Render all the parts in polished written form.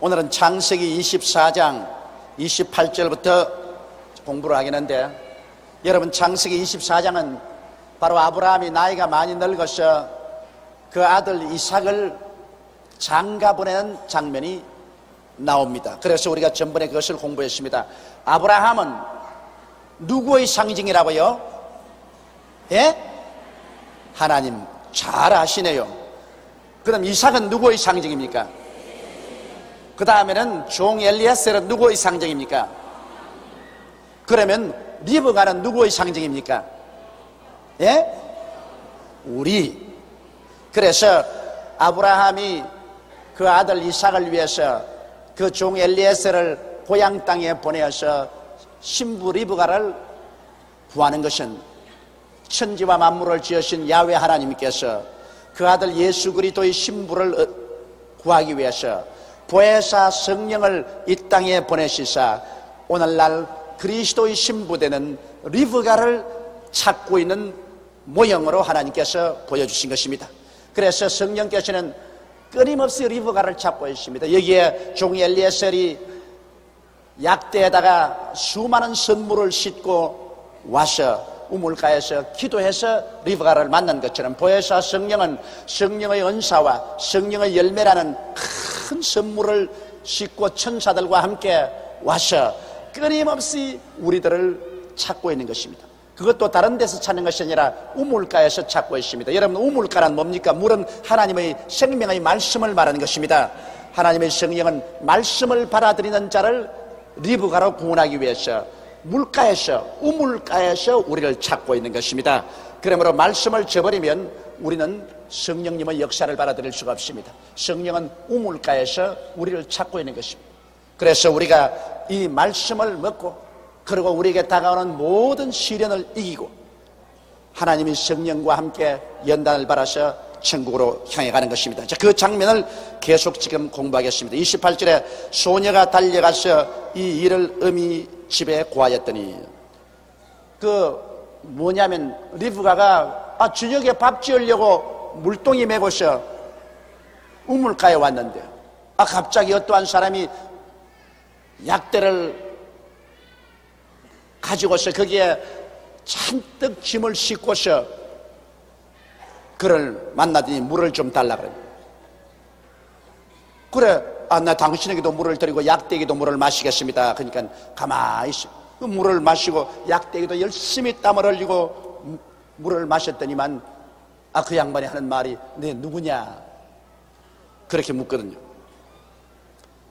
오늘은 창세기 24장 28절부터 공부를 하겠는데, 여러분, 창세기 24장은 바로 아브라함이 나이가 많이 늙어서 그 아들 이삭을 장가 보내는 장면이 나옵니다. 그래서 우리가 전번에 그것을 공부했습니다. 아브라함은 누구의 상징이라고요? 예? 하나님. 잘 아시네요. 그럼 이삭은 누구의 상징입니까? 그 다음에는 종 엘리에셀은 누구의 상징입니까? 그러면 리브가는 누구의 상징입니까? 예? 우리. 그래서 아브라함이 그 아들 이삭을 위해서 그 종 엘리에셀을 고향 땅에 보내어서 신부 리브가를 구하는 것은 천지와 만물을 지으신 야훼 하나님께서 그 아들 예수 그리스도의 신부를 구하기 위해서 보혜사 성령을 이 땅에 보내시사 오늘날 그리스도의 신부되는 리브가를 찾고 있는 모형으로 하나님께서 보여주신 것입니다. 그래서 성령께서는 끊임없이 리브가를 찾고 있습니다. 여기에 종 엘리에셀이 약대에다가 수많은 선물을 싣고 와서 우물가에서 기도해서 리브가를 만난 것처럼 보혜사 성령은 성령의 은사와 성령의 열매라는 큰 선물을 싣고 천사들과 함께 와서 끊임없이 우리들을 찾고 있는 것입니다. 그것도 다른 데서 찾는 것이 아니라 우물가에서 찾고 있습니다. 여러분, 우물가란 뭡니까? 물은 하나님의 생명의 말씀을 말하는 것입니다. 하나님의 성령은 말씀을 받아들이는 자를 리브가로 구원하기 위해서 물가에서, 우물가에서 우리를 찾고 있는 것입니다. 그러므로 말씀을 저버리면 우리는 성령님의 역사를 받아들일 수가 없습니다. 성령은 우물가에서 우리를 찾고 있는 것입니다. 그래서 우리가 이 말씀을 먹고, 그리고 우리에게 다가오는 모든 시련을 이기고 하나님의 성령과 함께 연단을 받아서 천국으로 향해 가는 것입니다. 자, 그 장면을 계속 지금 공부하겠습니다. 28절에 소녀가 달려가서 이 일을 어미 집에 고하였더니, 뭐냐면 리브가가 저녁에 밥 지으려고 물동이 메고서 우물가에 왔는데 갑자기 어떠한 사람이 약대를 가지고서 거기에 잔뜩 짐을 싣고서 그를 만나더니 물을 좀 달라 그래. 나 당신에게도 물을 드리고 약대에게도 물을 마시겠습니다. 그러니까 가만히 있어. 그 물을 마시고 약대에게도 열심히 땀을 흘리고 물을 마셨더니만 그 양반이 하는 말이 네 누구냐? 그렇게 묻거든요.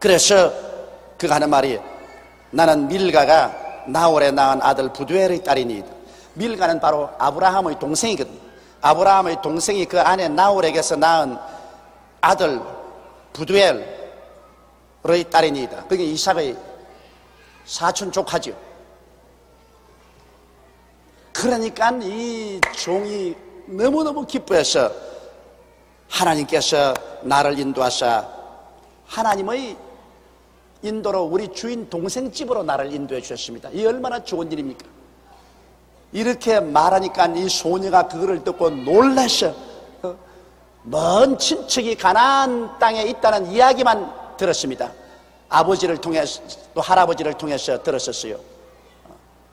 그래서 그가 하는 말이 나는 밀가가 나홀에 낳은 아들 부두엘의 딸이니. 밀가는 바로 아브라함의 동생이거든요. 아브라함의 동생이 그 아내 나홀에게서 낳은 아들 부두엘의 딸이니이다. 그게 이삭의 사촌 조카죠. 그러니까 이 종이 너무너무 기뻐해서 하나님께서 나를 인도하사 하나님의 인도로 우리 주인 동생 집으로 나를 인도해 주셨습니다. 이 얼마나 좋은 일입니까? 이렇게 말하니까 이 소녀가 그거를 듣고 놀라서 먼 친척이 가나안 땅에 있다는 이야기만 들었습니다. 아버지를 통해서 또 할아버지를 통해서 들었었어요.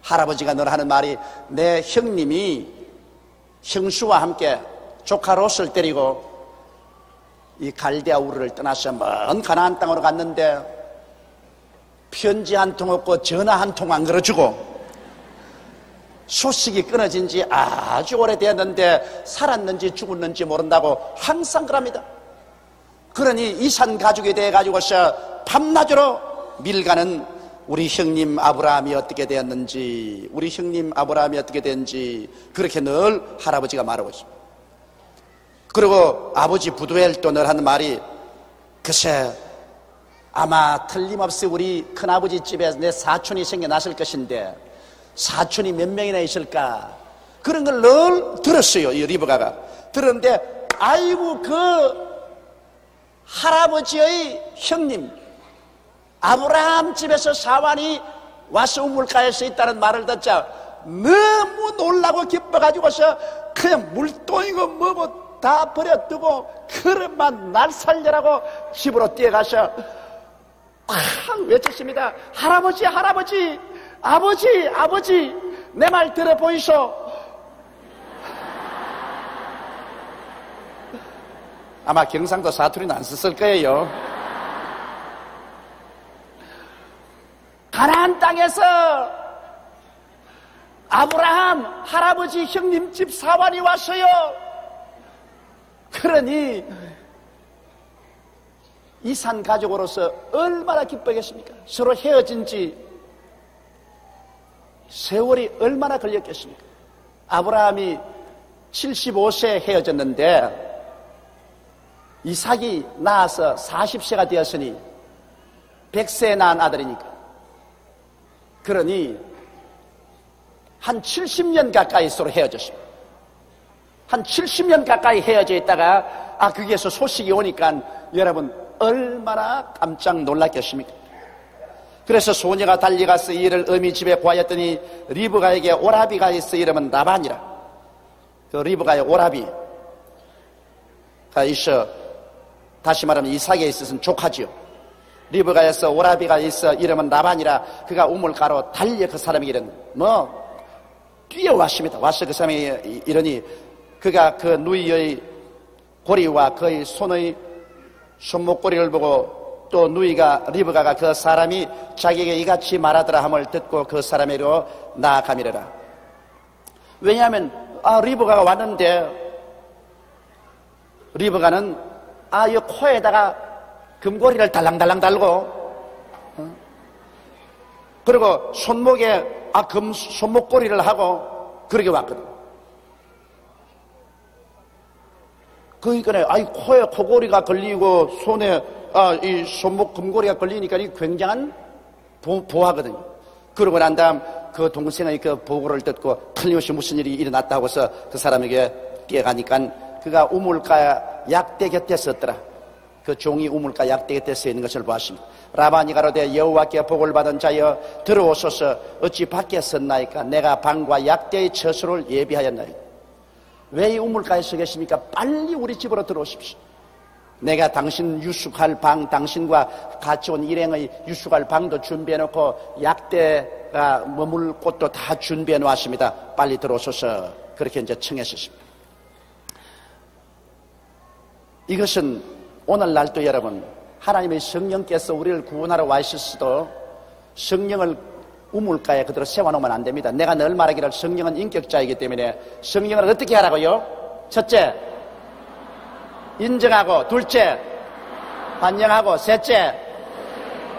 할아버지가 늘 하는 말이 내 형님이 형수와 함께 조카 롯을 데리고 이 갈대아 우르를 떠나서 먼 가나안 땅으로 갔는데 편지 한 통 없고 전화 한 통 안 걸어주고 소식이 끊어진 지 아주 오래되었는데 살았는지 죽었는지 모른다고 항상 그럽니다. 그러니 이산 가족이 돼가지고서 밤낮으로 밀가는 우리 형님 아브라함이 어떻게 되었는지, 우리 형님 아브라함이 어떻게 됐는지 그렇게 늘 할아버지가 말하고 있습니다. 그리고 아버지 부두엘도 늘 하는 말이 글쎄 아마 틀림없이 우리 큰아버지 집에 내 사촌이 생겨났을 것인데 사촌이 몇 명이나 있을까? 그런 걸 늘 들었어요. 이 리브가가 들었는데 아이고 그 할아버지의 형님 아브라함 집에서 사환이 와서 우물가에서 있다는 말을 듣자 너무 놀라고 기뻐가지고서 그냥 물동이고 뭐고 다 버려두고 그릇만 날 살려라고 집으로 뛰어가서 외쳤습니다. 할아버지, 할아버지, 아버지, 아버지, 내 말 들어보이소. 아마 경상도 사투리는 안 썼을 거예요. 가나안 땅에서 아브라함 할아버지 형님 집 사환이 왔어요. 그러니 이 산 가족으로서 얼마나 기쁘겠습니까? 서로 헤어진 지 세월이 얼마나 걸렸겠습니까? 아브라함이 75세 헤어졌는데 이삭이 낳아서 40세가 되었으니 100세에 낳은 아들이니까, 그러니 한 70년 가까이 서로 헤어졌습니다. 한 70년 가까이 헤어져 있다가 거기에서 소식이 오니까 여러분 얼마나 깜짝 놀랐겠습니까? 그래서 소녀가 달려가서 이를 어미 집에 구하였더니 리브가에게 오라비가 있어 이름은 라반이라. 그 리브가의 오라비가 있어, 다시 말하면 이삭에 있어서는 조카지요. 리브가에서 오라비가 있어 이름은 라반이라. 그가 우물가로 달려 그 사람에게 뛰어왔습니다. 와서 그 사람이 이러니 그가 그 누이의 고리와 그의 손의 손목고리를 보고 또 누이가 리브가가 그 사람이 자기에게 이같이 말하더라 함을 듣고 그 사람에게로 나아가미르라. 왜냐하면 리브가가 왔는데 리브가는 이 코에다가 금고리를 달랑달랑 달고 그리고 손목에 손목고리를 하고 그렇게 왔거든. 그러니까 코에 코고리가 걸리고 손에 이 손목 금고리가 걸리니까 이 굉장한 보하거든요. 그러고 난 다음 그 동생의 그 보고를 듣고 틀림없이 무슨 일이 일어났다고 해서 그 사람에게 뛰어가니까 그가 우물가 약대 곁에 섰더라. 그 종이 우물가 약대 곁에 서 있는 것을 보았습니다. 라반이 가로되 여호와께 복을 받은 자여 들어오소서. 어찌 밖에 섰나이까? 내가 방과 약대의 처소를 예비하였나이까? 왜 이 우물가에 서 계십니까? 빨리 우리 집으로 들어오십시오. 내가 당신 유숙할 방, 당신과 같이 온 일행의 유숙할 방도 준비해놓고 약대가 머물 곳도 다 준비해 놓았습니다. 빨리 들어오소서. 그렇게 이제 청했었습니다. 이것은 오늘날도 여러분, 하나님의 성령께서 우리를 구원하러 와 있었어도 성령을 우물가에 그대로 세워놓으면 안 됩니다. 내가 늘 말하기를 성령은 인격자이기 때문에 성령을 어떻게 하라고요? 첫째, 인정하고, 둘째, 환영하고, 셋째,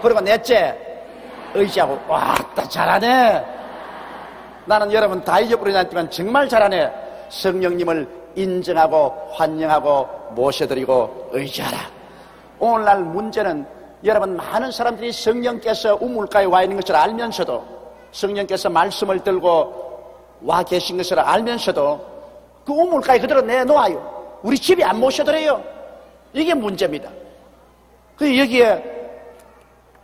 그리고 넷째, 의지하고. 왔다, 잘하네. 나는 여러분 다 잊어버리지 않지만 정말 잘하네. 성령님을 인정하고, 환영하고, 모셔드리고, 의지하라. 오늘날 문제는 여러분, 많은 사람들이 성령께서 우물가에 와 있는 것을 알면서도, 성령께서 말씀을 들고 와 계신 것을 알면서도 그 우물가에 그대로 내놓아요. 우리 집에 안 모셔드려요. 이게 문제입니다. 그 여기에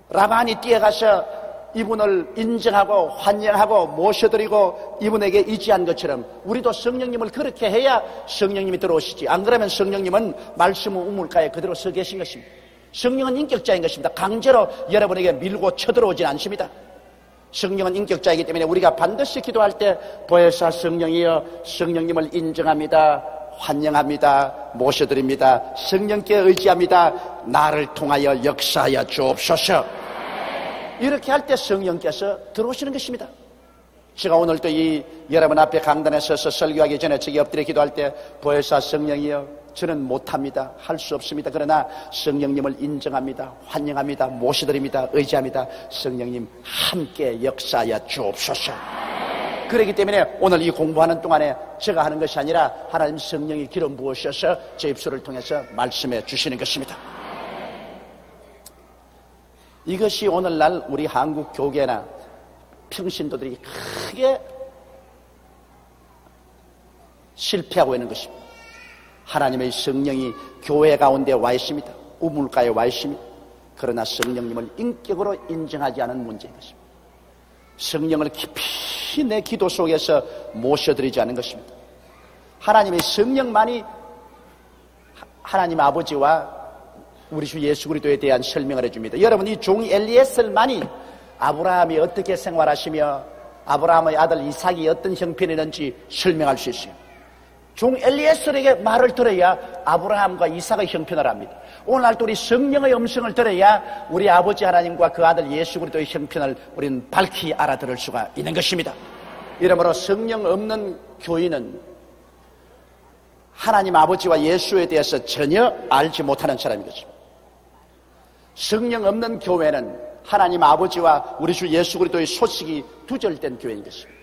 라반이 뛰어가서 이분을 인정하고 환영하고 모셔드리고 이분에게 의지한 것처럼 우리도 성령님을 그렇게 해야 성령님이 들어오시지. 안 그러면 성령님은 말씀 우물가에 그대로 서 계신 것입니다. 성령은 인격자인 것입니다. 강제로 여러분에게 밀고 쳐들어오진 않습니다. 성령은 인격자이기 때문에 우리가 반드시 기도할 때 보혜사 성령이여, 성령님을 인정합니다, 환영합니다, 모셔드립니다, 성령께 의지합니다, 나를 통하여 역사하여 주옵소서. 이렇게 할 때 성령께서 들어오시는 것입니다. 제가 오늘 또 이 여러분 앞에 강단에 서서 설교하기 전에 저기 엎드려 기도할 때 보혜사 성령이여, 저는 못합니다, 할 수 없습니다. 그러나 성령님을 인정합니다, 환영합니다, 모셔드립니다, 의지합니다. 성령님 함께 역사하여 주옵소서. 그렇기 때문에 오늘 이 공부하는 동안에 제가 하는 것이 아니라 하나님 성령이 기름 부으셔서 제 입술을 통해서 말씀해 주시는 것입니다. 이것이 오늘날 우리 한국 교계나 평신도들이 크게 실패하고 있는 것입니다. 하나님의 성령이 교회 가운데 와 있습니다. 우물가에 와 있습니다. 그러나 성령님을 인격으로 인정하지 않은 문제인 것입니다. 성령을 깊이 내 기도 속에서 모셔드리지 않은 것입니다. 하나님의 성령만이 하나님 아버지와 우리 주 예수 그리스도에 대한 설명을 해줍니다. 여러분, 이 종 엘리에셀만이 아브라함이 어떻게 생활하시며 아브라함의 아들 이삭이 어떤 형편이었는지 설명할 수 있어요. 종 엘리에셀에게 말을 들어야 아브라함과 이삭의 형편을 압니다. 오늘날도 우리 성령의 음성을 들어야 우리 아버지 하나님과 그 아들 예수 그리스도의 형편을 우리는 밝히 알아들을 수가 있는 것입니다. 이러므로 성령 없는 교인은 하나님 아버지와 예수에 대해서 전혀 알지 못하는 사람인 것입니다. 성령 없는 교회는 하나님 아버지와 우리 주 예수 그리스도의 소식이 두절된 교회인 것입니다.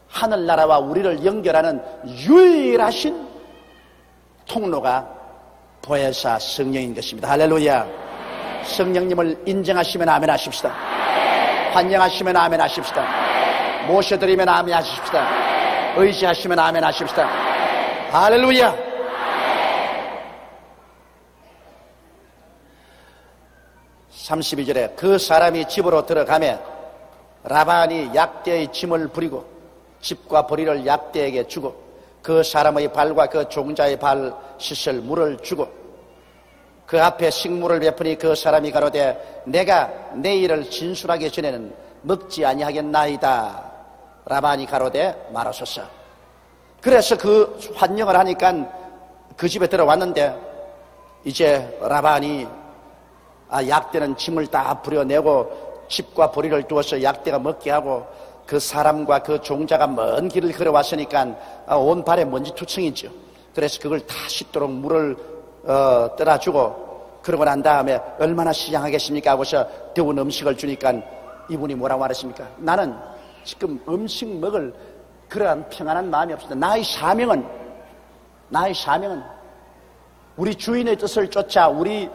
하늘나라와 우리를 연결하는 유일하신 통로가 보혜사 성령인 것입니다. 할렐루야. 성령님을 인정하시면 아멘 하십시다. 환영하시면 아멘 하십시다. 모셔드리면 아멘 하십시다. 의지하시면 아멘 하십시다. 할렐루야. 32절에 그 사람이 집으로 들어가매 라반이 약대의 짐을 부리고 집과 보리를 약대에게 주고 그 사람의 발과 그 종자의 발 씻을 물을 주고 그 앞에 식물을 베푸니 그 사람이 가로되 내가 내 일을 진술하기 전에는 먹지 아니하겠나이다. 라반이 가로되 말하소서. 그래서 그 환영을 하니까 그 집에 들어왔는데 이제 라반이 약대는 짐을 다 부려내고 집과 보리를 두어서 약대가 먹게 하고 그 사람과 그 종자가 먼 길을 걸어왔으니까 온 발에 먼지투성이죠. 그래서 그걸 다 씻도록 물을 떠라주고 그러고 난 다음에 얼마나 시장하겠습니까 하고서 더운 음식을 주니까 이분이 뭐라고 말했습니까? 나는 지금 음식 먹을 그러한 평안한 마음이 없습니다. 나의 사명은 우리 주인의 뜻을 쫓아 우리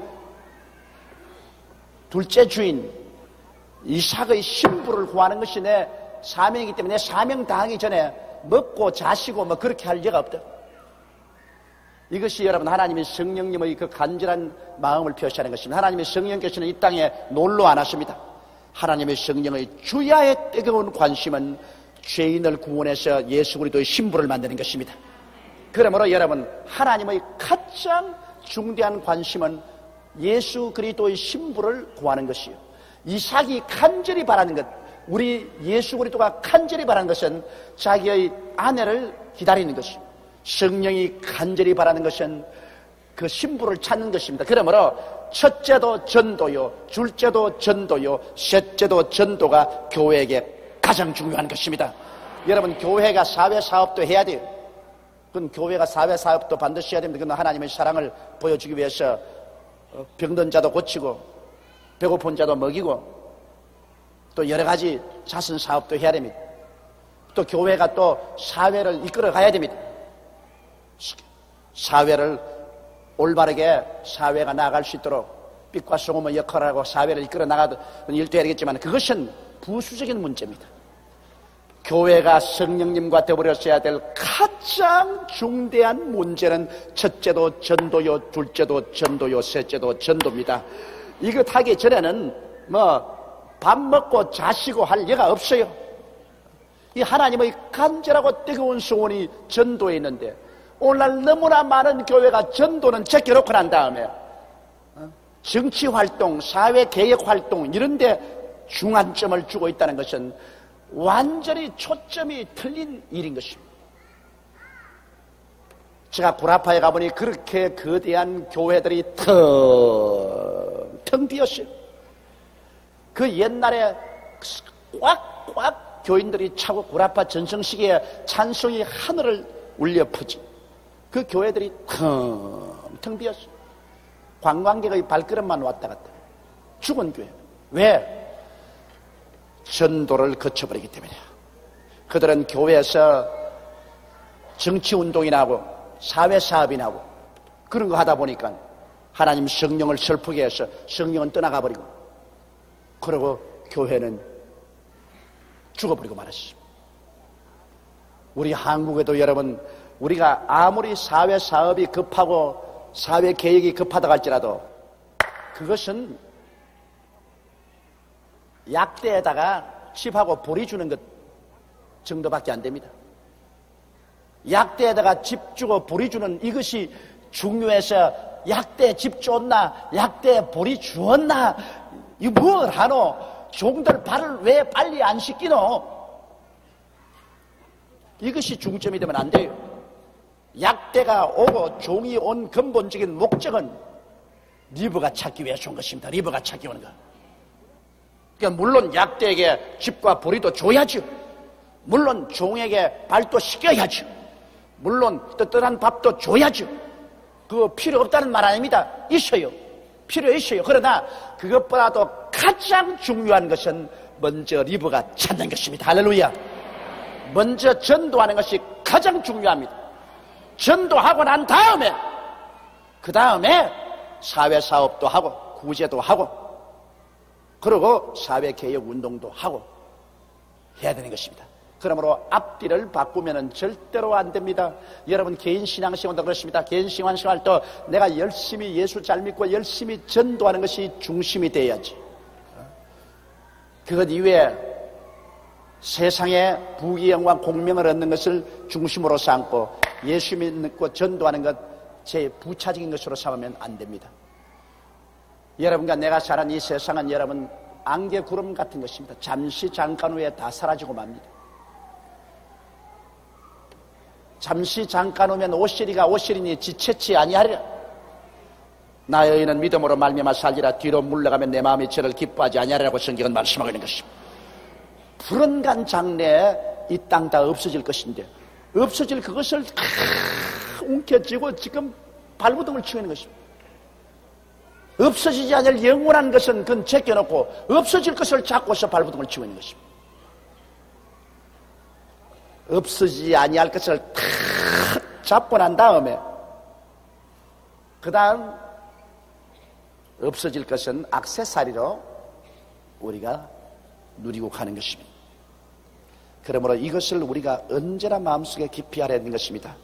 둘째 주인 이삭의 신부를 구하는 것이 내 사명이기 때문에 내 사명 다하기 전에 먹고 자시고 뭐 그렇게 할 리가 없다. 이것이 여러분 하나님의 성령님의 그 간절한 마음을 표시하는 것입니다. 하나님의 성령께서는 이 땅에 놀러 안 하십니다. 하나님의 성령의 주야의 뜨거운 관심은 죄인을 구원해서 예수 그리스도의 신부를 만드는 것입니다. 그러므로 여러분 하나님의 가장 중대한 관심은 예수 그리스도의 신부를 구하는 것이요. 이삭이 간절히 바라는 것, 우리 예수 그리스도가 간절히 바라는 것은 자기의 아내를 기다리는 것이요. 성령이 간절히 바라는 것은 그 신부를 찾는 것입니다. 그러므로 첫째도 전도요, 둘째도 전도요, 셋째도 전도가 교회에게 가장 중요한 것입니다. 여러분 교회가 사회사업도 해야 돼요. 그건 교회가 사회사업도 반드시 해야 됩니다. 그건 하나님의 사랑을 보여주기 위해서 병든 자도 고치고 배고픈 자도 먹이고 또 여러 가지 자선 사업도 해야 됩니다. 또 교회가 또 사회를 이끌어 가야 됩니다. 사회를 올바르게 사회가 나아갈 수 있도록 빛과 소금의 역할을 하고 사회를 이끌어 나가는 일도 해야 되겠지만 그것은 부수적인 문제입니다. 교회가 성령님과 더불어서 해야 될 가장 중대한 문제는 첫째도 전도요, 둘째도 전도요, 셋째도 전도입니다. 이것 하기 전에는 밥 먹고 자시고 할 리가 없어요. 이 하나님의 간절하고 뜨거운 소원이 전도에 있는데 오늘날 너무나 많은 교회가 전도는 제껴놓고 난 다음에 정치활동, 사회개혁활동 이런 데 중안점을 주고 있다는 것은 완전히 초점이 틀린 일인 것입니다. 제가 구라파에 가보니 그렇게 거대한 교회들이 텅 비었어요. 그 옛날에 꽉꽉 교인들이 차고 구라파 전성시기에 찬송이 하늘을 울려 퍼지 그 교회들이 텅 비었어요. 관광객의 발걸음만 왔다 갔다. 죽은 교회. 왜? 전도를 거쳐버리기 때문이에요. 그들은 교회에서 정치운동이나 하고 사회사업이나 하고 그런 거 하다 보니까 하나님 성령을 슬프게 해서 성령은 떠나가 버리고 그러고 교회는 죽어버리고 말았습니다. 우리 한국에도 여러분 우리가 아무리 사회사업이 급하고 사회개혁이 급하다고 할지라도 그것은 약대에다가 칩하고 보리 주는 것 정도밖에 안 됩니다. 약대에다가 집 주고 보리 주는 이것이 중요해서 약대 집 쫓나 약대 보리 주었나 이거 뭘 하노? 종들 발을 왜 빨리 안 씻기노? 이것이 중점이 되면 안 돼요. 약대가 오고 종이 온 근본적인 목적은 리브가 찾기 위해서 온 것입니다. 리브가 찾기 오는 거. 그러니까 물론 약대에게 집과 보리도 줘야죠. 물론 종에게 발도 씻겨야죠. 물론 뜨뜻한 밥도 줘야죠. 그거 필요 없다는 말 아닙니다. 있어요. 필요 있어요. 그러나 그것보다도 가장 중요한 것은 먼저 리브가 찾는 것입니다. 할렐루야. 먼저 전도하는 것이 가장 중요합니다. 전도하고 난 다음에 그 다음에 사회사업도 하고 구제도 하고 그리고 사회개혁운동도 하고 해야 되는 것입니다. 그러므로 앞뒤를 바꾸면 절대로 안 됩니다. 여러분 개인 신앙생활도 그렇습니다. 개인 신앙생활도 내가 열심히 예수 잘 믿고 열심히 전도하는 것이 중심이 돼야지. 그것 이외에 세상에 부귀영화 공명을 얻는 것을 중심으로 삼고 예수 믿고 전도하는 것 제 부차적인 것으로 삼으면 안 됩니다. 여러분과 내가 사는 이 세상은 여러분 안개 구름 같은 것입니다. 잠시 잠깐 후에 다 사라지고 맙니다. 잠시 잠깐 후면 오시리가 오시리니 지체치 아니하리라. 나의 의인은 믿음으로 말미암아 살리라. 뒤로 물러가면 내 마음이 저를 기뻐하지 아니하리라고 성경은 말씀하고 있는 것입니다. 불언간 장래에 이 땅 다 없어질 것인데 없어질 그것을 다 움켜쥐고 지금 발버둥을 치고 있는 것입니다. 없어지지 않을 영원한 것은 그건 제껴놓고 없어질 것을 잡고서 발버둥을 치고 있는 것입니다. 없어지지 아니할 것을 다 잡고 난 다음에 그 다음 없어질 것은 액세서리로 우리가 누리고 가는 것입니다. 그러므로 이것을 우리가 언제나 마음속에 깊이 알아야 하는 것입니다.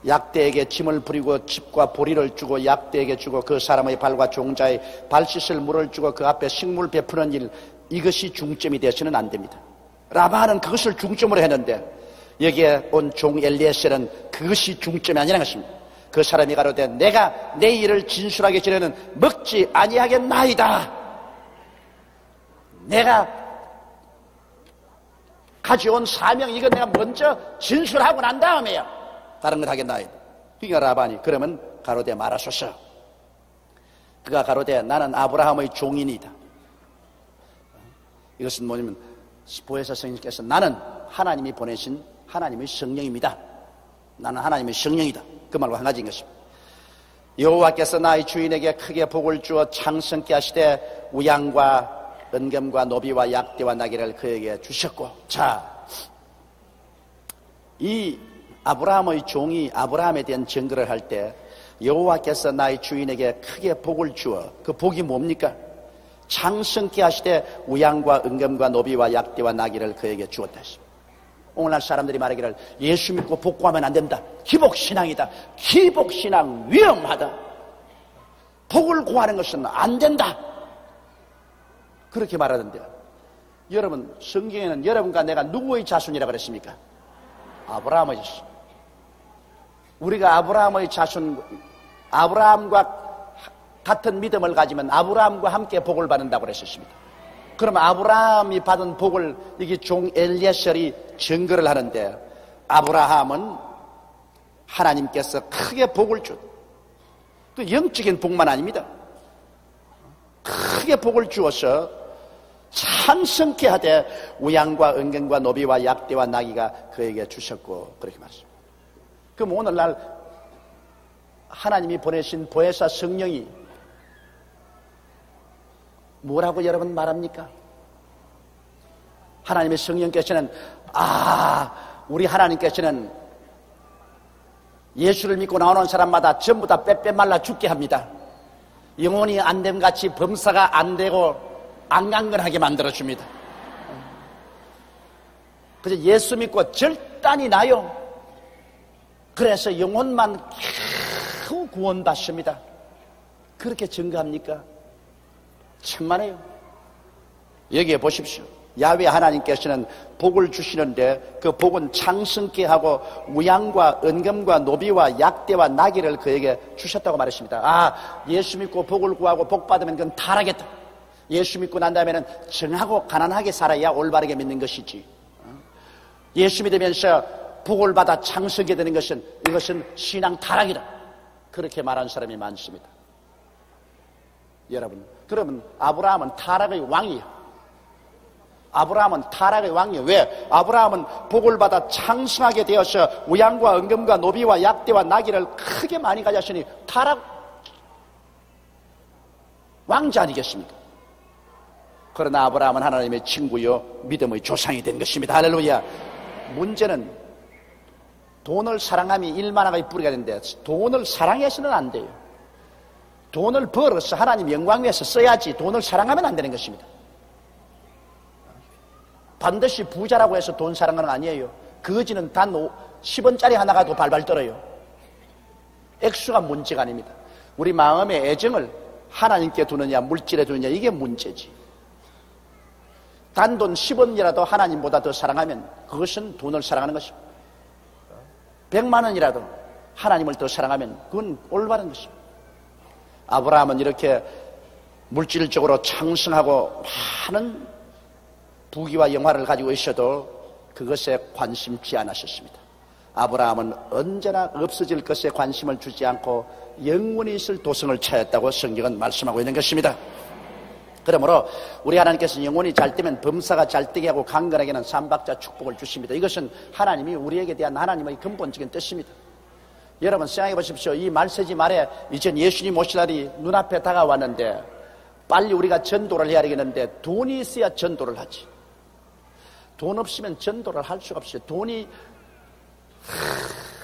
약대에게 짐을 부리고 집과 보리를 주고 약대에게 주고 그 사람의 발과 종자의 발 씻을 물을 주고 그 앞에 식물 베푸는 일, 이것이 중점이 되어서는 안 됩니다. 라반은 그것을 중점으로 했는데 여기에 온 종 엘리에셀은 그것이 중점이 아니라는 것입니다. 그 사람이 가로되 내가 내 일을 진술하기 전에는 먹지 아니하겠나이다. 내가 가져온 사명 이건 내가 먼저 진술하고 난 다음에야 다른 걸 하겠나이다. 그러니까 라반이 그러면 가로되 말하소서. 그가 가로되 나는 아브라함의 종이니이다. 이것은 뭐냐면 보혜사 성령께서 나는 하나님이 보내신 하나님의 성령입니다. 나는 하나님의 성령이다. 그 말과 한 가지인 것입니다. 여호와께서 나의 주인에게 크게 복을 주어 창성케 하시되 우양과 은금과 노비와 약대와 나귀를 그에게 주셨고, 자, 이 아브라함의 종이 아브라함에 대한 증거를 할 때 여호와께서 나의 주인에게 크게 복을 주어, 그 복이 뭡니까? 창성케 하시되 우양과 은금과 노비와 약대와 나귀를 그에게 주었다 했습니다. 오늘날 사람들이 말하기를 예수 믿고 복구하면 안 된다. 기복신앙이다. 기복신앙 위험하다. 복을 구하는 것은 안 된다. 그렇게 말하던데요. 여러분, 성경에는 여러분과 내가 누구의 자손이라고 그랬습니까? 아브라함의 자손. 우리가 아브라함의 자손, 아브라함과 같은 믿음을 가지면 아브라함과 함께 복을 받는다고 그랬었습니다. 그럼 아브라함이 받은 복을 여기 종 엘리에셀이 증거를 하는데, 아브라함은 하나님께서 크게 복을 준, 또 영적인 복만 아닙니다. 크게 복을 주어서 찬성케 하되 우양과 은경과 노비와 약대와 나귀가 그에게 주셨고, 그렇게 말했습니다. 그럼 오늘날 하나님이 보내신 보혜사 성령이 뭐라고 여러분 말합니까? 하나님의 성령께서는 우리 하나님께서는 예수를 믿고 나오는 사람마다 전부 다 빼빼 말라 죽게 합니다. 영혼이 안 됨 같이 범사가 안 되고 안강건하게 만들어줍니다. 그래서 예수 믿고 절단이 나요. 그래서 영혼만 겨우 구원받습니다. 그렇게 증거합니까? 천만에요. 여기에 보십시오. 야훼 하나님께서는 복을 주시는데 그 복은 창승케 하고 우양과 은금과 노비와 약대와 나귀를 그에게 주셨다고 말했습니다. 아, 예수 믿고 복을 구하고 복 받으면 그건 타락했다. 예수 믿고 난 다음에는 정하고 가난하게 살아야 올바르게 믿는 것이지. 예수 믿으면서 복을 받아 창승하게 되는 것은 이것은 신앙 타락이다. 그렇게 말하는 사람이 많습니다. 여러분, 그러면 아브라함은 타락의 왕이에요. 아브라함은 타락의 왕이에요. 왜? 아브라함은 복을 받아 창승하게 되어서 우양과 은금과 노비와 약대와 나귀를 크게 많이 가졌으니 타락 왕자 아니겠습니까? 그러나 아브라함은 하나님의 친구요 믿음의 조상이 된 것입니다. 할렐루야. 문제는 돈을 사랑함이 일만하게 뿌리가 되는데 돈을 사랑해서는 안 돼요. 돈을 벌어서 하나님 영광 위해서 써야지 돈을 사랑하면 안 되는 것입니다. 반드시 부자라고 해서 돈 사랑하는 건 아니에요. 거지는 단 10원짜리 하나가도 발발 떨어요. 액수가 문제가 아닙니다. 우리 마음의 애정을 하나님께 두느냐 물질에 두느냐 이게 문제지. 단돈 10원이라도 하나님보다 더 사랑하면 그것은 돈을 사랑하는 것입니다. 100만 원이라도 하나님을 더 사랑하면 그건 올바른 것입니다. 아브라함은 이렇게 물질적으로昌盛하고 많은 부귀와 영화를 가지고 있어도 그것에 관심치 않으셨습니다. 아브라함은 언제나 없어질 것에 관심을 주지 않고 영원히 있을 도성을 찾았다고 성경은 말씀하고 있는 것입니다. 그러므로 우리 하나님께서는 영혼이 잘 되면 범사가 잘 되게 하고 강건하게는 삼박자 축복을 주십니다. 이것은 하나님이 우리에게 대한 하나님의 근본적인 뜻입니다. 여러분 생각해 보십시오. 이 말세지 말에 이제 예수님 오실 날이 눈앞에 다가왔는데 빨리 우리가 전도를 해야 되겠는데 돈이 있어야 전도를 하지. 돈 없으면 전도를 할 수가 없어요. 돈이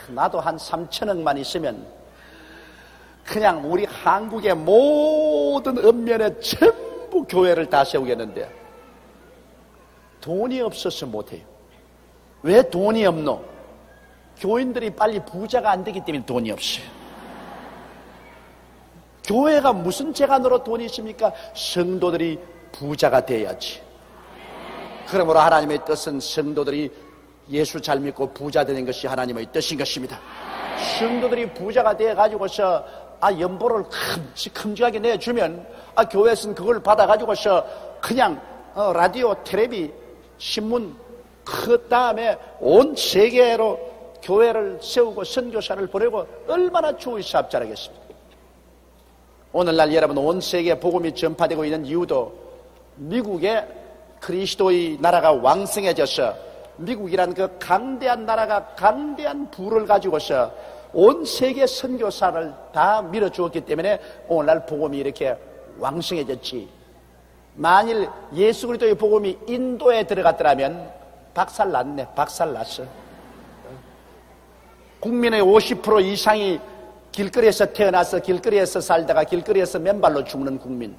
나도 한 3천억만 있으면 그냥 우리 한국의 모든 읍면에 전부 교회를 다 세우겠는데 돈이 없어서 못해요. 왜 돈이 없노? 교인들이 빨리 부자가 안 되기 때문에 돈이 없어요. 교회가 무슨 재간으로 돈이 있습니까? 성도들이 부자가 돼야지. 그러므로 하나님의 뜻은 성도들이 예수 잘 믿고 부자 되는 것이 하나님의 뜻인 것입니다. 성도들이 부자가 되어가지고서 연보를 큼직하게 내주면 교회에서는 그걸 받아가지고서 그냥 라디오, 텔레비, 신문 그 다음에 온 세계로 교회를 세우고 선교사를 보내고 얼마나 좋은 사업 잘하겠습니까? 오늘날 여러분 온 세계에 복음이 전파되고 있는 이유도 미국의 그리스도의 나라가 왕성해져서 미국이란 그 강대한 나라가 강대한 부를 가지고서 온 세계 선교사를 다 밀어주었기 때문에 오늘날 복음이 이렇게 왕성해졌지. 만일 예수 그리스도의 복음이 인도에 들어갔더라면 박살났네. 박살났어. 국민의 50% 이상이 길거리에서 태어나서 길거리에서 살다가 길거리에서 맨발로 죽는 국민,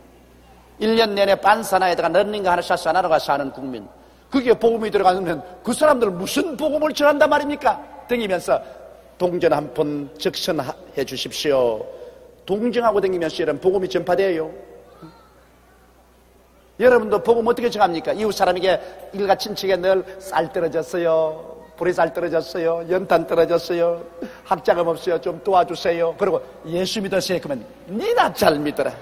1년 내내 반사나에다가 런닝가 하나 샷 하나가 사는 국민, 그게 복음이 들어가면 그 사람들 무슨 복음을 전한단 말입니까? 댕기면서 동전 한 푼 적선해 주십시오. 동정하고 댕기면서 여러분 복음이 전파돼요. 여러분도 복음 어떻게 전합니까? 이웃 사람에게 일가 친척에 늘 쌀 떨어졌어요, 보리쌀 떨어졌어요, 연탄 떨어졌어요, 학자금 없어요, 좀 도와주세요. 그리고 예수 믿으세요. 그러면 니나 잘 믿어라.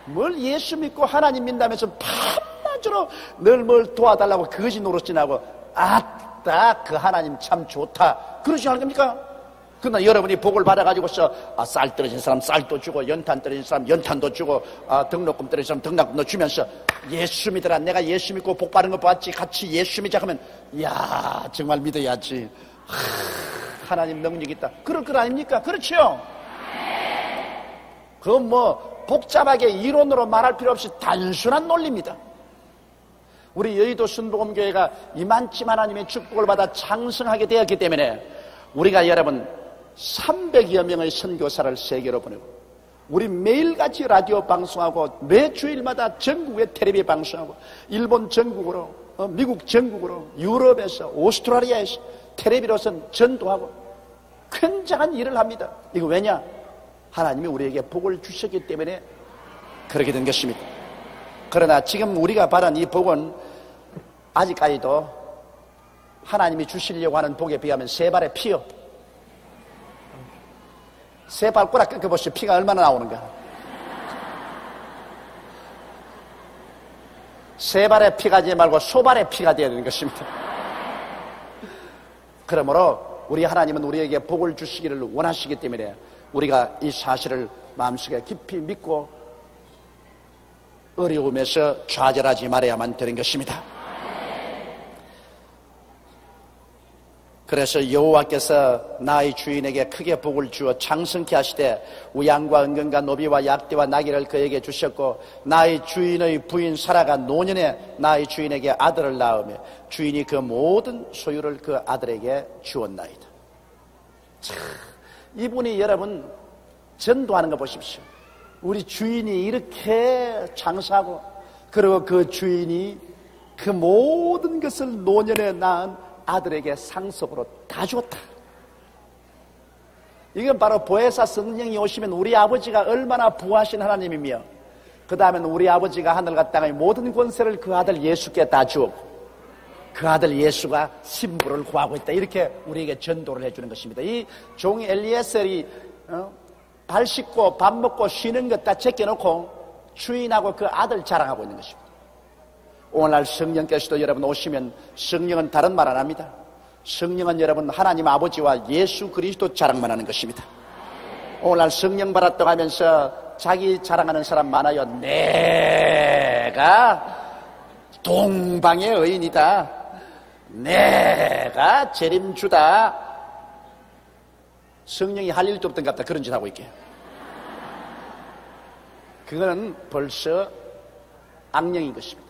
뭘 예수 믿고 하나님 믿다면서 밤낮으로 늘 뭘 도와달라고 거짓 노릇지나고 아따 그 하나님 참 좋다 그러지 않을 겁니까? 그러나 여러분이 복을 받아가지고서 쌀 떨어진 사람 쌀도 주고 연탄 떨어진 사람 연탄도 주고 등록금 떨어진 사람 등록금도 주면서 예수 믿어라, 내가 예수 믿고 복 받은 거 봤지, 같이 예수 믿자 하면 야 정말 믿어야지, 하나님 능력 있다 그럴 것 아닙니까? 그렇죠? 그건 뭐 복잡하게 이론으로 말할 필요 없이 단순한 논리입니다. 우리 여의도 순복음교회가 이만큼 하나님의 축복을 받아 창성하게 되었기 때문에 우리가 여러분 300여 명의 선교사를 세계로 보내고 우리 매일같이 라디오 방송하고 매 주일마다 전국에 텔레비 방송하고 일본 전국으로 미국 전국으로 유럽에서 오스트라리아에서 텔레비로선 전도하고 굉장한 일을 합니다. 이거 왜냐? 하나님이 우리에게 복을 주셨기 때문에 그렇게 된 것입니다. 그러나 지금 우리가 받은 이 복은 아직까지도 하나님이 주시려고 하는 복에 비하면 세 발의 피요. 세 발꼬락 꺾어보시오. 피가 얼마나 나오는가. 세 발의 피가 되지 말고 소발의 피가 되어야 되는 것입니다. 그러므로 우리 하나님은 우리에게 복을 주시기를 원하시기 때문에 우리가 이 사실을 마음속에 깊이 믿고 어려움에서 좌절하지 말아야만 되는 것입니다. 그래서 여호와께서 나의 주인에게 크게 복을 주어 창성케 하시되 우양과 은근과 노비와 약대와 나귀를 그에게 주셨고 나의 주인의 부인 사라가 노년에 나의 주인에게 아들을 낳으며 주인이 그 모든 소유를 그 아들에게 주었나이다. 참, 이분이 여러분 전도하는 거 보십시오. 우리 주인이 이렇게 장사하고 그리고 그 주인이 그 모든 것을 노년에 낳은 아들에게 상속으로 다 주었다. 이건 바로 보혜사 성령이 오시면 우리 아버지가 얼마나 부하신 하나님이며 그 다음에는 우리 아버지가 하늘과 땅의 모든 권세를 그 아들 예수께 다 주었고 그 아들 예수가 신부를 구하고 있다. 이렇게 우리에게 전도를 해주는 것입니다. 이 종 엘리에셀이 발 씻고 밥 먹고 쉬는 것 다 제껴놓고 주인하고 그 아들 자랑하고 있는 것입니다. 오늘날 성령께서도 여러분 오시면 성령은 다른 말 안 합니다. 성령은 여러분 하나님 아버지와 예수 그리스도 자랑만 하는 것입니다. 오늘날 성령 받았다고 하면서 자기 자랑하는 사람 많아요. 내가 동방의 의인이다. 내가 재림주다. 성령이 할 일도 없던 것 같다. 그런 짓 하고 있게. 그거는 벌써 악령인 것입니다.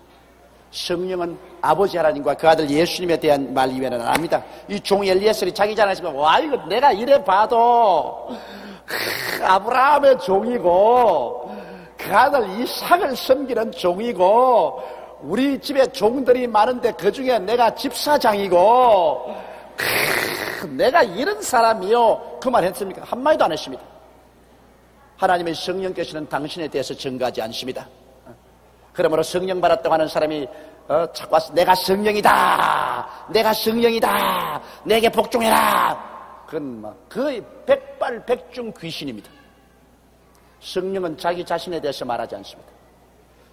성령은 아버지 하나님과 그 아들 예수님에 대한 말 이외에는 안 합니다. 이 종 엘리에셀이 자기 자랑하시면 와 이거 내가 이래 봐도 아브라함의 종이고 그 아들 이삭을 섬기는 종이고 우리 집에 종들이 많은데 그 중에 내가 집사장이고 내가 이런 사람이요 그 말 했습니까? 한마디도 안 했습니다. 하나님의 성령께서는 당신에 대해서 증거하지 않습니다. 그러므로 성령 받았다고 하는 사람이 자꾸 와서 내가 성령이다. 내가 성령이다. 내게 복종해라. 그건 거의 백발백중 귀신입니다. 성령은 자기 자신에 대해서 말하지 않습니다.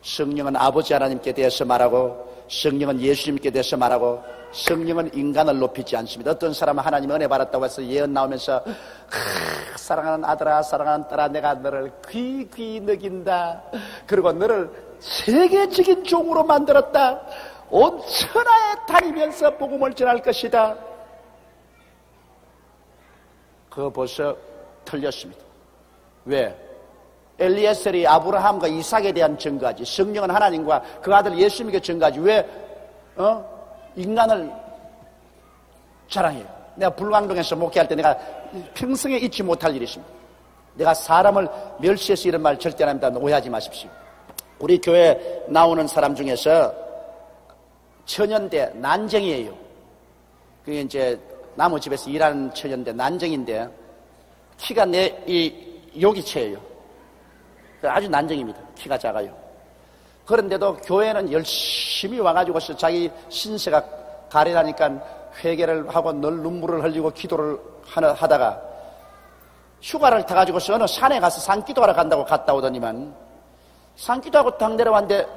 성령은 아버지 하나님께 대해서 말하고 성령은 예수님께 대해서 말하고 성령은 인간을 높이지 않습니다. 어떤 사람은 하나님 은혜 받았다고 해서 예언 나오면서 사랑하는 아들아 사랑하는 딸아 내가 너를 귀귀 먹인다. 그리고 너를 세계적인 종으로 만들었다. 온 천하에 다니면서 복음을 전할 것이다. 그거 벌써 틀렸습니다. 왜? 엘리에셀이 아브라함과 이삭에 대한 증거하지 성령은 하나님과 그 아들 예수님께 증거하지 왜 인간을 자랑해요? 내가 불광동에서 목회할 때 내가 평생에 잊지 못할 일이 있습니다. 내가 사람을 멸시해서 이런 말 절대 안 합니다. 오해하지 마십시오. 우리 교회 나오는 사람 중에서 처년대 난쟁이에요. 그게 이제 나무 집에서 일하는 처년대 난쟁인데 키가 여기채예요. 아주 난쟁입니다. 키가 작아요. 그런데도 교회는 열심히 와가지고서 자기 신세가 가련하니까 회개를 하고 늘 눈물을 흘리고 기도를 하다가 휴가를 타가지고서 어느 산에 가서 산기도하러 간다고 갔다 오더니만 산기도하고 딱 내려왔는데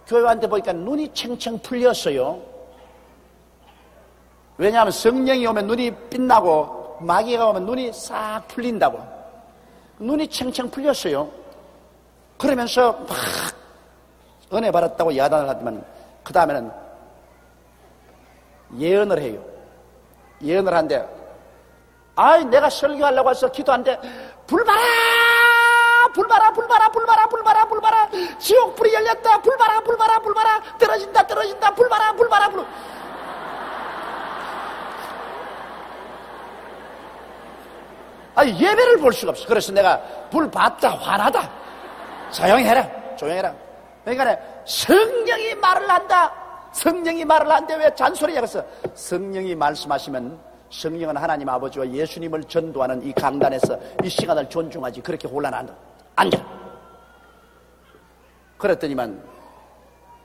교회 왔는데 보니까 눈이 챙챙 풀렸어요. 왜냐하면 성령이 오면 눈이 빛나고 마귀가 오면 눈이 싹 풀린다고. 눈이 챙챙 풀렸어요. 그러면서 막 은혜 받았다고 야단을 하더만 그 다음에는 예언을 해요. 예언을 하는데 아이 내가 설교하려고 해서 기도하는데 불 봐라 불 봐라 불 봐라 불 봐라 불 봐라 불 봐라 지옥 불이 열렸다 불 봐라 불 봐라 불 봐라 떨어진다 떨어진다 불 봐라 불 봐라 불 아니 예배를 볼 수가 없어. 그래서 내가 불 봤다 화나다 조용히 해라 조용히 해라. 그러니까 성령이 말을 한다. 성령이 말을 하는데 왜 잔소리냐 그래서 성령이 말씀하시면 성령은 하나님 아버지와 예수님을 전도하는 이 강단에서 이 시간을 존중하지 그렇게 혼란한다. 앉아. 그랬더니만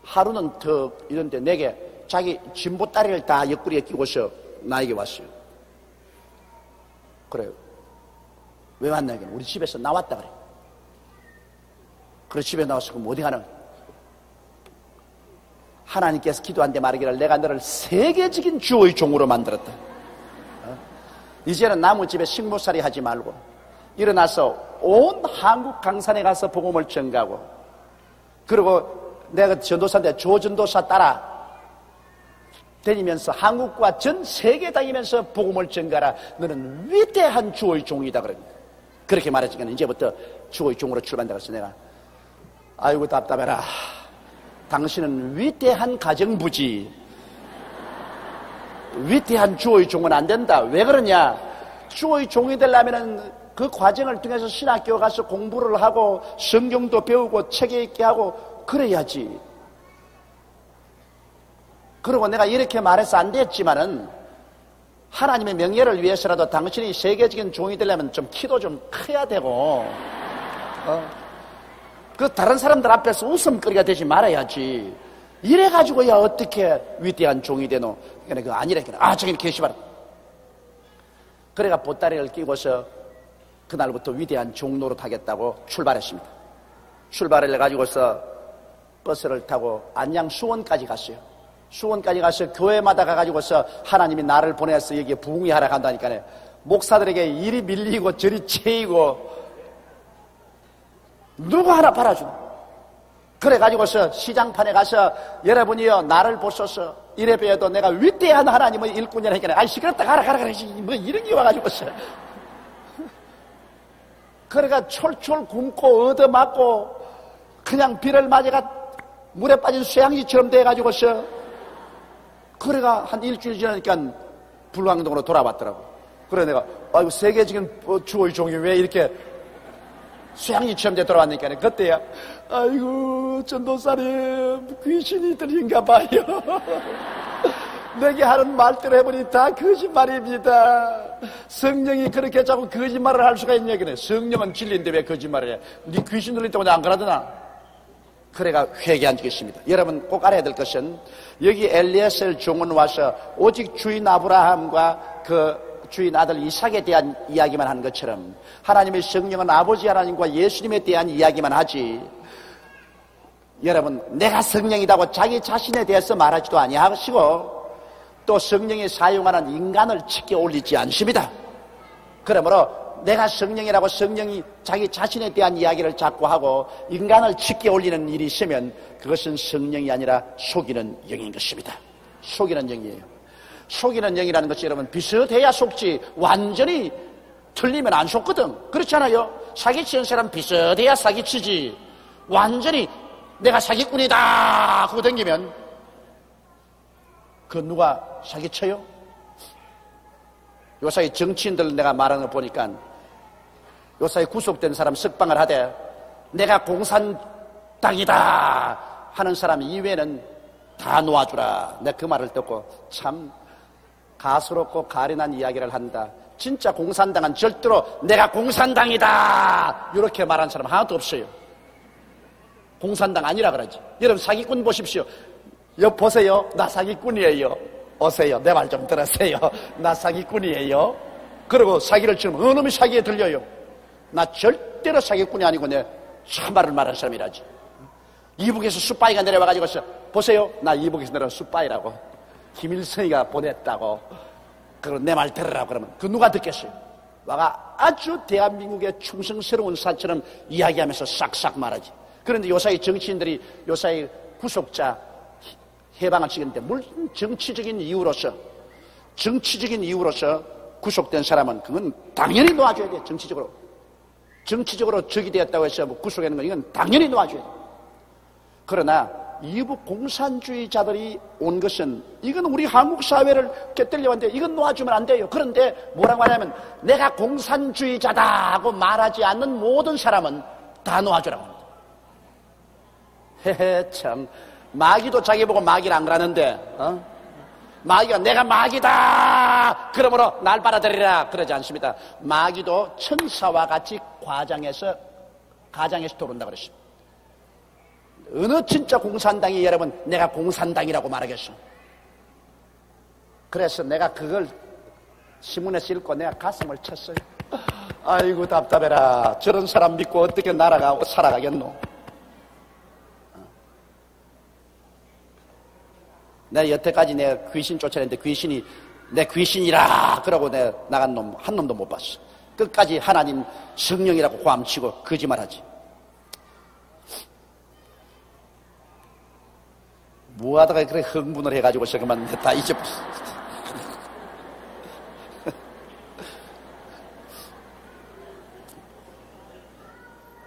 하루는 더 이런데 내게 자기 진보다리를 다 옆구리에 끼고서 나에게 왔어요. 그래요. 왜 왔나? 우리 집에서 나왔다 그래. 그래 집에 나와서 그럼 어디 가나? 하나님께서 기도한데 말하기를 내가 너를 세계적인 주의 종으로 만들었다. 이제는 남의 집에 식모살이 하지 말고 일어나서 온 한국 강산에 가서 복음을 전가하고, 그리고 내가 전도사인데 조전도사 따라 다니면서 한국과 전 세계 다니면서 복음을 전가하라. 너는 위대한 주의 종이다 그럽니다. 그렇게 말했으니까 이제부터 주의 종으로 출발한다 그래서 내가 아이고 답답해라. 당신은 위대한 가정부지 위대한 주의 종은 안 된다. 왜 그러냐? 주의 종이 되려면은 그 과정을 통해서 신학교 가서 공부를 하고 성경도 배우고 책 읽게 하고 그래야지. 그리고 내가 이렇게 말해서 안 됐지만은 하나님의 명예를 위해서라도 당신이 세계적인 종이 되려면 좀 키도 좀 커야 되고 그 다른 사람들 앞에서 웃음거리가 되지 말아야지. 이래가지고야 어떻게 위대한 종이 되노? 그러니까 그 아니래. 저기 계시봐라. 그래가 보따리를 끼고서 그날부터 위대한 종로로 타겠다고 출발했습니다. 출발을 해가지고서 버스를 타고 안양 수원까지 갔어요. 수원까지 가서 교회마다 가가지고서 하나님이 나를 보내서 여기에 부흥회하러 간다니까요. 목사들에게 일이 밀리고 절이 채이고 누구 하나 팔아주고, 그래가지고서 시장판에 가서 여러분이요 나를 보소서 이래 뵈어도 내가 위대한 하나님의 일꾼이라 하니까 아이 시끄럽다 가라 뭐 이런 게 와가지고서 그래가 철철 굶고 얻어맞고 그냥 비를 맞아가 물에 빠진 쇠양지처럼 돼가지고서 그래가 한 일주일 지나니까 불광동으로 돌아왔더라고. 그래 내가 아이고 세계적인 주의 종이 왜 이렇게 쇠양지처럼 돼 돌아왔니까 그때야 아이고 전도사님 귀신이 들린가 봐요. 내게 하는 말대로 해보니 다 거짓말입니다. 성령이 그렇게 자꾸 거짓말을 할 수가 있냐 그래. 성령은 진리인데 왜 거짓말을 해? 네 귀신 들릴 때마다 안 그러더나? 그래가 회개한 적이 있습니다. 여러분 꼭 알아야 될 것은 여기 엘리에셀 종은 와서 오직 주인 아브라함과 그 주인 아들 이삭에 대한 이야기만 하는 것처럼 하나님의 성령은 아버지 하나님과 예수님에 대한 이야기만 하지, 여러분 내가 성령이라고 자기 자신에 대해서 말하지도 아니하시고 또 성령이 사용하는 인간을 치켜 올리지 않습니다. 그러므로 내가 성령이라고 성령이 자기 자신에 대한 이야기를 자꾸 하고 인간을 치켜 올리는 일이 있으면 그것은 성령이 아니라 속이는 영인 것입니다. 속이는 영이에요. 속이는 영이라는 것이 여러분 비슷해야 속지 완전히 틀리면 안 속거든. 그렇잖아요. 사기치는 사람 비슷해야 사기치지 완전히 내가 사기꾼이다 그거 댕기면 그 누가 사기쳐요? 요사이 정치인들 내가 말하는 거 보니까 요사이 구속된 사람 석방을 하되 내가 공산당이다 하는 사람 이외에는 다 놓아주라. 내가 그 말을 듣고 참 가스롭고 가련한 이야기를 한다. 진짜 공산당은 절대로 내가 공산당이다 이렇게 말하는 사람 하나도 없어요. 공산당 아니라 그러지. 여러분 사기꾼 보십시오. 보세요. 나 사기꾼이에요. 오세요. 내 말 좀 들으세요. 나 사기꾼이에요. 그리고 사기를 치면 어느 놈이 사기에 들려요. 나 절대로 사기꾼이 아니고 내 참말을 말하는 사람이라지. 이북에서 숫바이가 내려와가지고 보세요. 나 이북에서 내려온 숫바이라고. 김일성이가 보냈다고. 그리고 내 말 들으라고 그러면 그 누가 듣겠어요? 와가 아주 대한민국의 충성스러운 사처럼 이야기하면서 싹싹 말하지. 그런데 요사이 정치인들이 요사이 구속자 해방을 시켰는데 물론 정치적인 이유로서 구속된 사람은 그건 당연히 놓아줘야 돼. 정치적으로 적이 되었다고 해서 뭐 구속하는 건 이건 당연히 놓아줘야 돼. 그러나 이북 공산주의자들이 온 것은 이건 우리 한국 사회를 깨뜨리려고 하는데 이건 놓아주면 안 돼요. 그런데 뭐라고 하냐면 내가 공산주의자다 하고 말하지 않는 모든 사람은 다 놓아주라고 합니다. 헤헤 참 마귀도 자기 보고 마귀를 안 그러는데 마귀가 내가 마귀다 그러므로 날 받아들이라 그러지 않습니다. 마귀도 천사와 같이 가장에서 들어온다 그랬습니다. 어느 진짜 공산당이 여러분 내가 공산당이라고 말하겠어? 그래서 내가 그걸 신문에 싣고 내가 가슴을 쳤어요. 아이고 답답해라. 저런 사람 믿고 어떻게 날아가고 살아가겠노? 내가 여태까지 내가 귀신 쫓아냈는데 귀신이 내 귀신이라 그러고 내가 나간 놈 한 놈도 못 봤어. 끝까지 하나님 성령이라고 고함치고 거짓말하지. 뭐하다가 그렇게 흥분을 해가지고서 그만 다 잊어버렸어.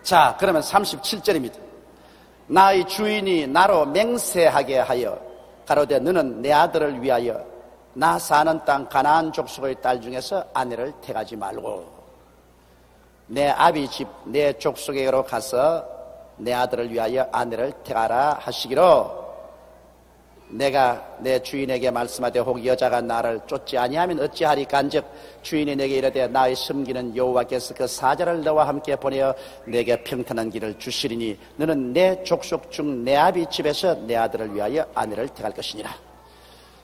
자, 그러면 37절입니다. 나의 주인이 나로 맹세하게 하여 가로되 너는 내 아들을 위하여 나 사는 땅 가나안 족속의 딸 중에서 아내를 택하지 말고 내 아비 집 내 족속에로 가서 내 아들을 위하여 아내를 택하라 하시기로 내가 내 주인에게 말씀하되 혹 여자가 나를 쫓지 아니하면 어찌하리까 한즉 주인이 내게 이르되 나의 섬기는 여호와께서 그 사자를 너와 함께 보내어 내게 평탄한 길을 주시리니 너는 내 족속 중 내 아비 집에서 내 아들을 위하여 아내를 택할 것이니라.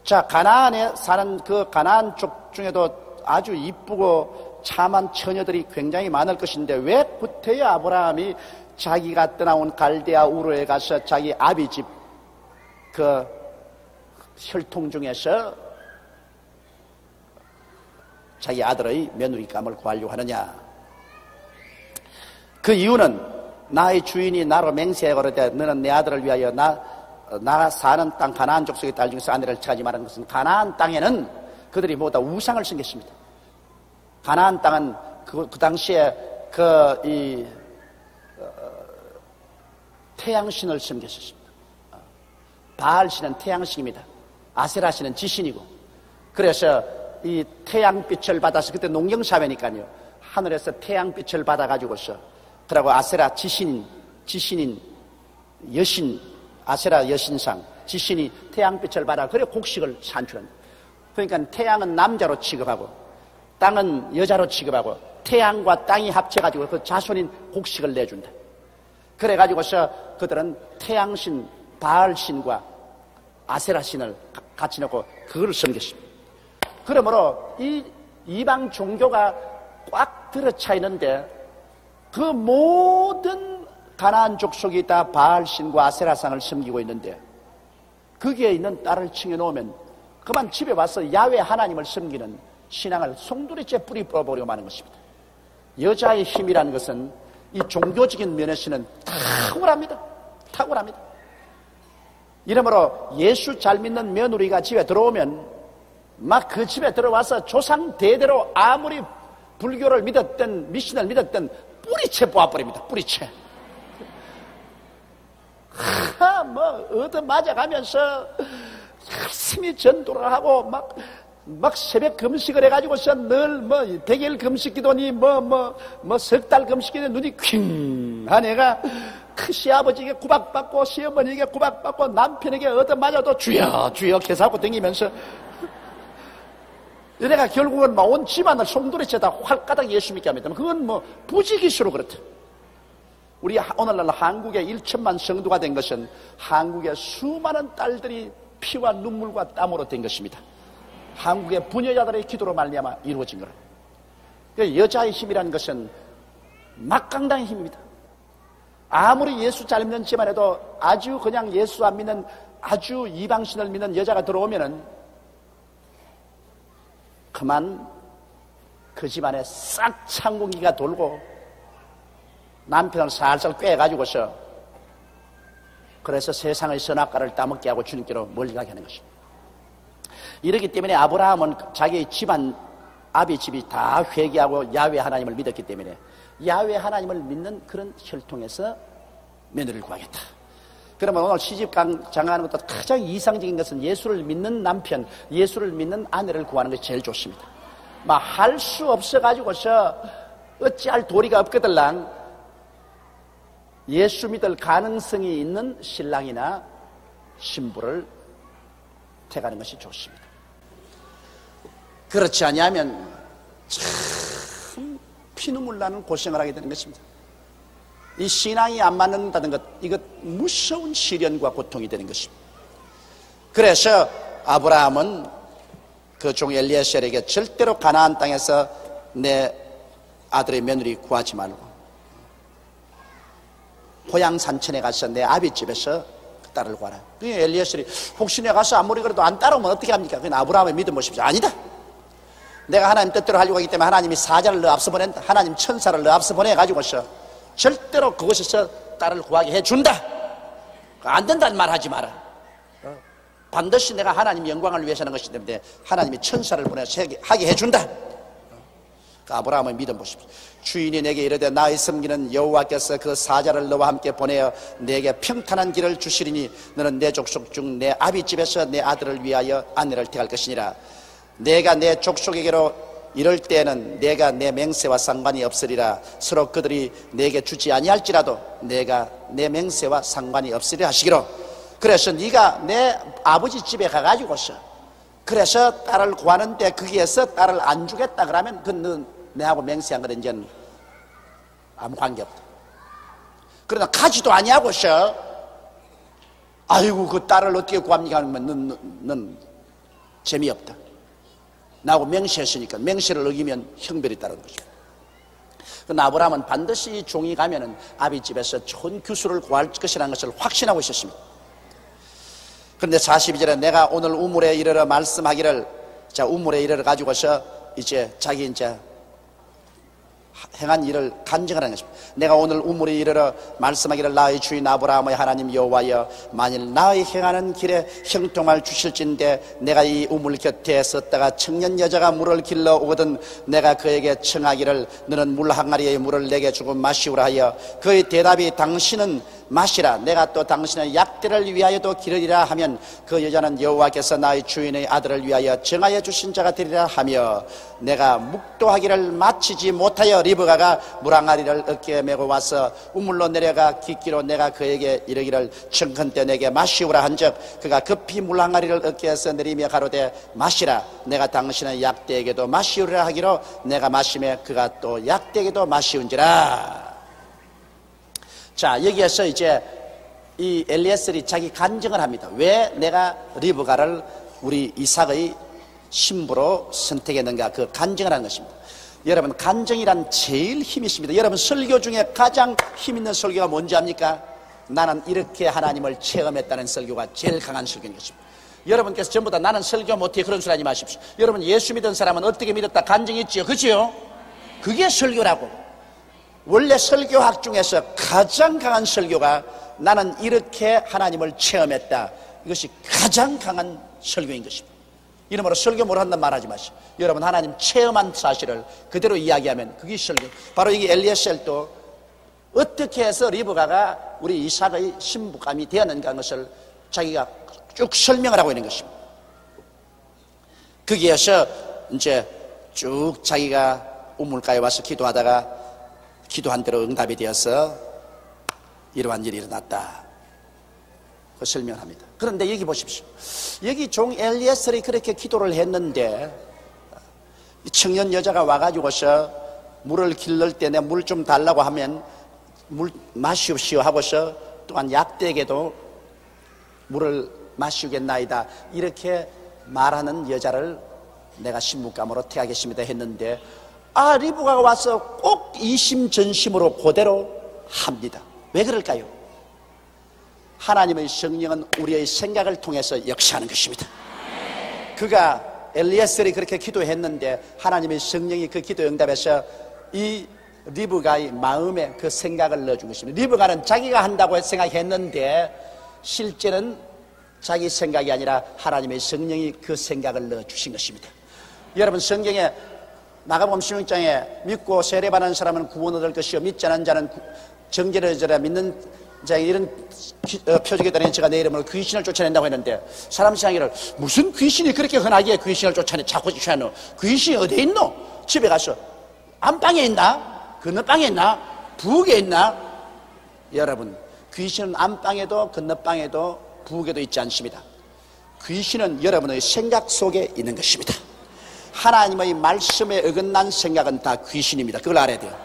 자, 가나안에 사는 그 가나안 족 중에도 아주 이쁘고 참한 처녀들이 굉장히 많을 것인데 왜 구태여 아브라함이 자기가 떠나온 갈대아 우르에 가서 자기 아비 집 그 혈통 중에서 자기 아들의 며느리감을 구하려고 하느냐? 그 이유는 나의 주인이 나로 맹세해 거르되 너는 내 아들을 위하여 나 사는 땅 가나안 족속의 딸 중에서 아내를 찾지 말하는 것은 가나안 땅에는 그들이 모두 우상을 섬겼습니다. 가나안 땅은 그 당시에 태양신을 섬겼었습니다. 바알신은 태양신입니다. 아세라신은 지신이고, 그래서 이 태양빛을 받아서 그때 농경사회니까요. 하늘에서 태양빛을 받아가지고서 그러고 아세라 지신인 여신 아세라 여신상 지신이 태양빛을 받아 그래 곡식을 산출합니다. 그러니까 태양은 남자로 취급하고 땅은 여자로 취급하고 태양과 땅이 합쳐가지고 그 자손인 곡식을 내준다. 그래가지고서 그들은 태양신 바알신과 아세라신을 같이 놓고 그걸 섬겼습니다. 그러므로 이 이방 종교가 꽉 들어차 있는데 그 모든 가나안 족속이 다 바알신과 아세라상을 섬기고 있는데 거기에 있는 딸을 칭해놓으면 그만 집에 와서 야훼 하나님을 섬기는 신앙을 송두리째 뿌리 뽑아버리고 마는 것입니다. 여자의 힘이라는 것은 이 종교적인 면에서는 탁월합니다. 이러므로 예수 잘 믿는 며느리가 집에 들어오면 막 그 집에 들어와서 조상 대대로 아무리 불교를 믿었던 미신을 믿었던 뿌리채 뽑아버립니다. 뿌리채. 얻어 맞아가면서 열심히 전도를 하고 막 새벽 금식을 해가지고서 늘 백일 금식기도니 석 달 금식기도니 눈이 퀭한 애가 그 시아버지에게 구박받고 시어머니에게 구박받고 남편에게 얻어 맞아도 주여 주여 계산하고 다니면서 이래가 결국은 온 집안을 송두리째 다 활가닥 예수 믿게 합니다. 그건 부지기수로 그렇다. 우리 오늘날 한국에 1천만 성도가 된 것은 한국의 수많은 딸들이 피와 눈물과 땀으로 된 것입니다. 한국의 부녀자들의 기도로 말미암아 이루어진 거라. 여자의 힘이라는 것은 막강당의 힘입니다. 아무리 예수 잘 믿는 집안에도 아주 그냥 예수 안 믿는 아주 이방신을 믿는 여자가 들어오면은 그만 그 집안에 싹 창공기가 돌고 남편을 살살 꿰가지고서 그래서 세상의 선악과를 따먹게 하고 주님께로 멀리 가게 하는 것입니다. 이렇기 때문에 아브라함은 자기의 집안 아비 집이 다 회개하고 야훼 하나님을 믿었기 때문에 야훼 하나님을 믿는 그런 혈통에서 며느리를 구하겠다. 그러면 오늘 시집 장가하는 것도 가장 이상적인 것은 예수를 믿는 남편, 예수를 믿는 아내를 구하는 것이 제일 좋습니다. 막 할 수 없어가지고서 어찌할 도리가 없거들랑 예수 믿을 가능성이 있는 신랑이나 신부를 택하는 것이 좋습니다. 그렇지 아니하면 참 피눈물 나는 고생을 하게 되는 것입니다. 이 신앙이 안 맞는다는 것, 이것 무서운 시련과 고통이 되는 것입니다. 그래서 아브라함은 그 종 엘리에셀에게 절대로 가나안 땅에서 내 아들의 며느리 구하지 말고 고향 산천에 가서 내 아비집에서 그 딸을 구하라. 그러니까 엘리에셀이 혹시 내가 가서 아무리 그래도 안 따라오면 어떻게 합니까? 그건 아브라함의 믿음 보십시오. 아니다. 내가 하나님 뜻대로 하려고 하기 때문에 하나님이 사자를 너 앞서 보낸다. 하나님 천사를 너 앞서 보내가지고서 절대로 그곳에서 딸을 구하게 해준다. 안 된다는 말 하지 마라. 반드시 내가 하나님 영광을 위해서 하는 것이기 때문에 하나님이 천사를 보내서 하게 해준다. 아브라함의 믿음 보십시오. 주인이 내게 이르되 나의 섬기는 여호와께서 그 사자를 너와 함께 보내어 내게 평탄한 길을 주시리니 너는 내 족속 중 내 아비집에서 내 아들을 위하여 아내를 택할 것이니라. 내가 내 족속에게로 이럴 때에는 내가 내 맹세와 상관이 없으리라. 서로 그들이 내게 주지 아니할지라도 내가 내 맹세와 상관이 없으리라 하시기로. 그래서 네가 내 아버지 집에 가가지고서 그래서 딸을 구하는데 거기에서 딸을 안 주겠다 그러면 그는 내하고 맹세한 거는 이제는 아무 관계없다. 그러나 가지도 아니하고서 아이고 그 딸을 어떻게 구합니까 하면 넌 재미없다. 나하고 맹세했으니까 맹세를 어기면 형벌이 따르는 것입니다. 그러나 아브라함은 반드시 종이 가면은 아비집에서 좋은 규수를 구할 것이라는 것을 확신하고 있었습니다. 그런데 42절에 내가 오늘 우물에 이르러 말씀하기를, 자, 우물에 이르러 가지고서 이제 자기 이제 행한 일을 간증하라는 것입니다. 내가 오늘 우물에 이르러 말씀하기를 나의 주인 아브라함의 하나님 여호와여, 만일 나의 행하는 길에 형통할 주실진데 내가 이 우물 곁에 섰다가 청년 여자가 물을 길러 오거든 내가 그에게 청하기를 너는 물 항아리의 물을 내게 주고 마시우라 하여 그의 대답이 당신은 마시라, 내가 또 당신의 약대를 위하여도 기르리라 하면 그 여자는 여호와께서 나의 주인의 아들을 위하여 정하여 주신 자가 되리라 하며 내가 묵도하기를 마치지 못하여 리브가가 물항아리를 어깨에 메고 와서 우물로 내려가 깊기로 내가 그에게 이르기를 청컨대 내게 마시우라 한즉 그가 급히 물항아리를 어깨에서 내리며 가로되 마시라, 내가 당신의 약대에게도 마시우라 하기로 내가 마시매 그가 또 약대에게도 마시운지라. 자, 여기에서 이제 이 엘리에셀이 자기 간증을 합니다. 왜 내가 리브가를 우리 이삭의 신부로 선택했는가, 그 간증을 하는 것입니다. 여러분, 간증이란 제일 힘이 있습니다. 여러분, 설교 중에 가장 힘 있는 설교가 뭔지 압니까? 나는 이렇게 하나님을 체험했다는 설교가 제일 강한 설교인 것입니다. 여러분께서 전부 다 나는 설교 못해 그런 소리 하지 마십시오. 여러분, 예수 믿은 사람은 어떻게 믿었다 간증이 있지요, 그치요? 그게 설교라고. 원래 설교학 중에서 가장 강한 설교가 나는 이렇게 하나님을 체험했다, 이것이 가장 강한 설교인 것입니다. 이러므로 설교 못한다는 말하지 마시오. 여러분, 하나님 체험한 사실을 그대로 이야기하면 그게 설교. 바로 이 엘리에셀도 어떻게 해서 리브가가 우리 이삭의 신부감이 되었는가 하는 것을 자기가 쭉 설명을 하고 있는 것입니다. 거기에서 이제 쭉 자기가 우물가에 와서 기도하다가 기도한 대로 응답이 되어서 이러한 일이 일어났다, 그 설명을 합니다. 그런데 여기 보십시오. 여기 종 엘리에셀이 그렇게 기도를 했는데 청년 여자가 와가지고서 물을 길를 때 내 물 좀 달라고 하면 물 마시옵시오 하고서 또한 약대에게도 물을 마시겠나이다 이렇게 말하는 여자를 내가 신부감으로 택하겠습니다 했는데 리브가가 와서 꼭 이심전심으로 그대로 합니다. 왜 그럴까요? 하나님의 성령은 우리의 생각을 통해서 역사하는 것입니다. 그가 엘리에셀이 그렇게 기도했는데 하나님의 성령이 그 기도 응답에서 이 리브가의 마음에 그 생각을 넣어준 것입니다. 리브가는 자기가 한다고 생각했는데 실제는 자기 생각이 아니라 하나님의 성령이 그 생각을 넣어주신 것입니다. 여러분, 성경에 마가복음 16장에 믿고 세례받는 사람은 구원 얻을 것이요 믿지 않은 자는 정죄를 얻으리라, 믿는 자에게 이런 표적에 따르는 제가 내 이름으로 귀신을 쫓아낸다고 했는데 사람 생각에는 무슨 귀신이 그렇게 흔하게 귀신을 쫓아내, 자꾸 쫓아내노? 귀신이 어디에 있노? 집에 가서 안방에 있나? 건너방에 있나? 부엌에 있나? 여러분, 귀신은 안방에도 건너방에도 부엌에도 있지 않습니다. 귀신은 여러분의 생각 속에 있는 것입니다. 하나님의 말씀에 어긋난 생각은 다 귀신입니다. 그걸 알아야 돼요.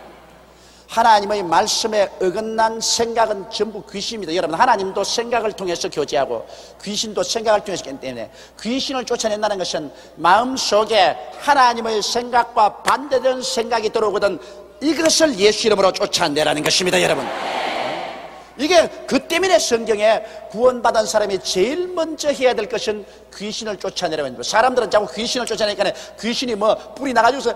하나님의 말씀에 어긋난 생각은 전부 귀신입니다. 여러분, 하나님도 생각을 통해서 교제하고 귀신도 생각을 통해서 하기 때문에 귀신을 쫓아낸다는 것은 마음속에 하나님의 생각과 반대되는 생각이 들어오거든 이것을 예수 이름으로 쫓아내라는 것입니다. 여러분, 이게 그 때문에 성경에 구원받은 사람이 제일 먼저 해야 될 것은 귀신을 쫓아내라고 합니다. 사람들은 자꾸 귀신을 쫓아내니까 귀신이 뭐 뿔이 나가지고서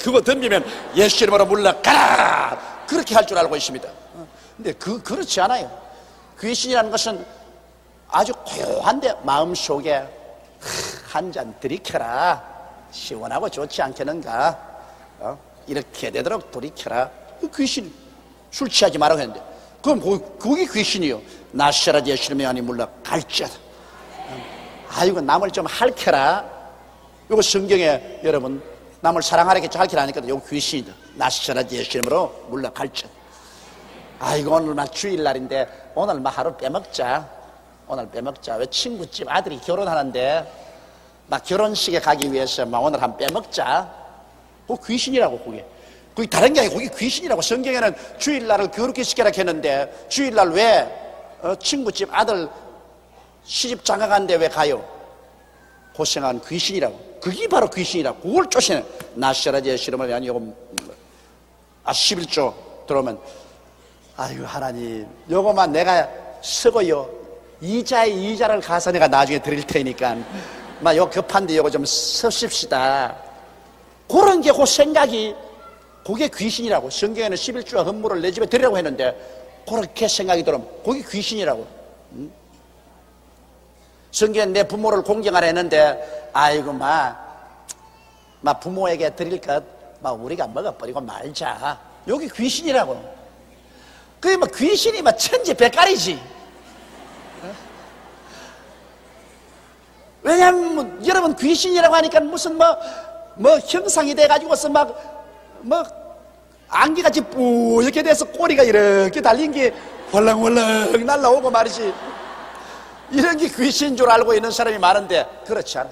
그거 덤비면 예수 이름으로 물러가라 그렇게 할 줄 알고 있습니다. 근데 그렇지 않아요. 귀신이라는 것은 아주 고요한데 마음속에 한 잔 들이켜라, 시원하고 좋지 않겠는가, 이렇게 되도록 돌이켜라. 귀신, 술 취하지 말라고 했는데 그럼 그게 귀신이요. 나시라 예수님의 안에 물러갈지어다. 아이고 남을 좀 할켜라. 이거 성경에 여러분 남을 사랑하라고 할켜라니까 이거 귀신이다. 나시라 예수님으로 물러갈지어다. 아이고 오늘 막 주일날인데 오늘 막 하루 빼먹자. 오늘 빼먹자. 왜 친구집 아들이 결혼하는데 막 결혼식에 가기 위해서 막 오늘 한 빼먹자. 그거 귀신이라고. 그게 다른 게 아니고 그게 귀신이라고. 성경에는 주일날을 거룩히 지켜라 했는데 주일날 왜 친구집 아들 시집 장가가는데 왜 가요? 고생한 귀신이라고. 그게 바로 귀신이라고. 그걸 쫓아내. 나시라지의 시름을 아니 요거 11조 들어오면 아유 하나님 요거만 내가 쓰고요 이자에 이자를 가서 내가 나중에 드릴 테니까 막 요 급한데 요거 좀 쓰십시다. 그런 게 그 생각이 그게 귀신이라고. 성경에는 11조와 헌물을 내 집에 드리라고 했는데 그렇게 생각이 들으면 그게 귀신이라고. 성경에 내 부모를 공경하라 했는데 아이고 막 부모에게 드릴 것 막 우리가 먹어버리고 말자. 여기 귀신이라고. 그게 뭐 귀신이 막 천지백갈이지. 왜냐하면 여러분 귀신이라고 하니까 무슨 뭐 형상이 돼가지고서 뭐 안개같이 뿌옇게 돼서 꼬리가 이렇게 달린 게 헐렁헐렁 날라오고 말이지. 이런 게 귀신인 줄 알고 있는 사람이 많은데 그렇지 않아.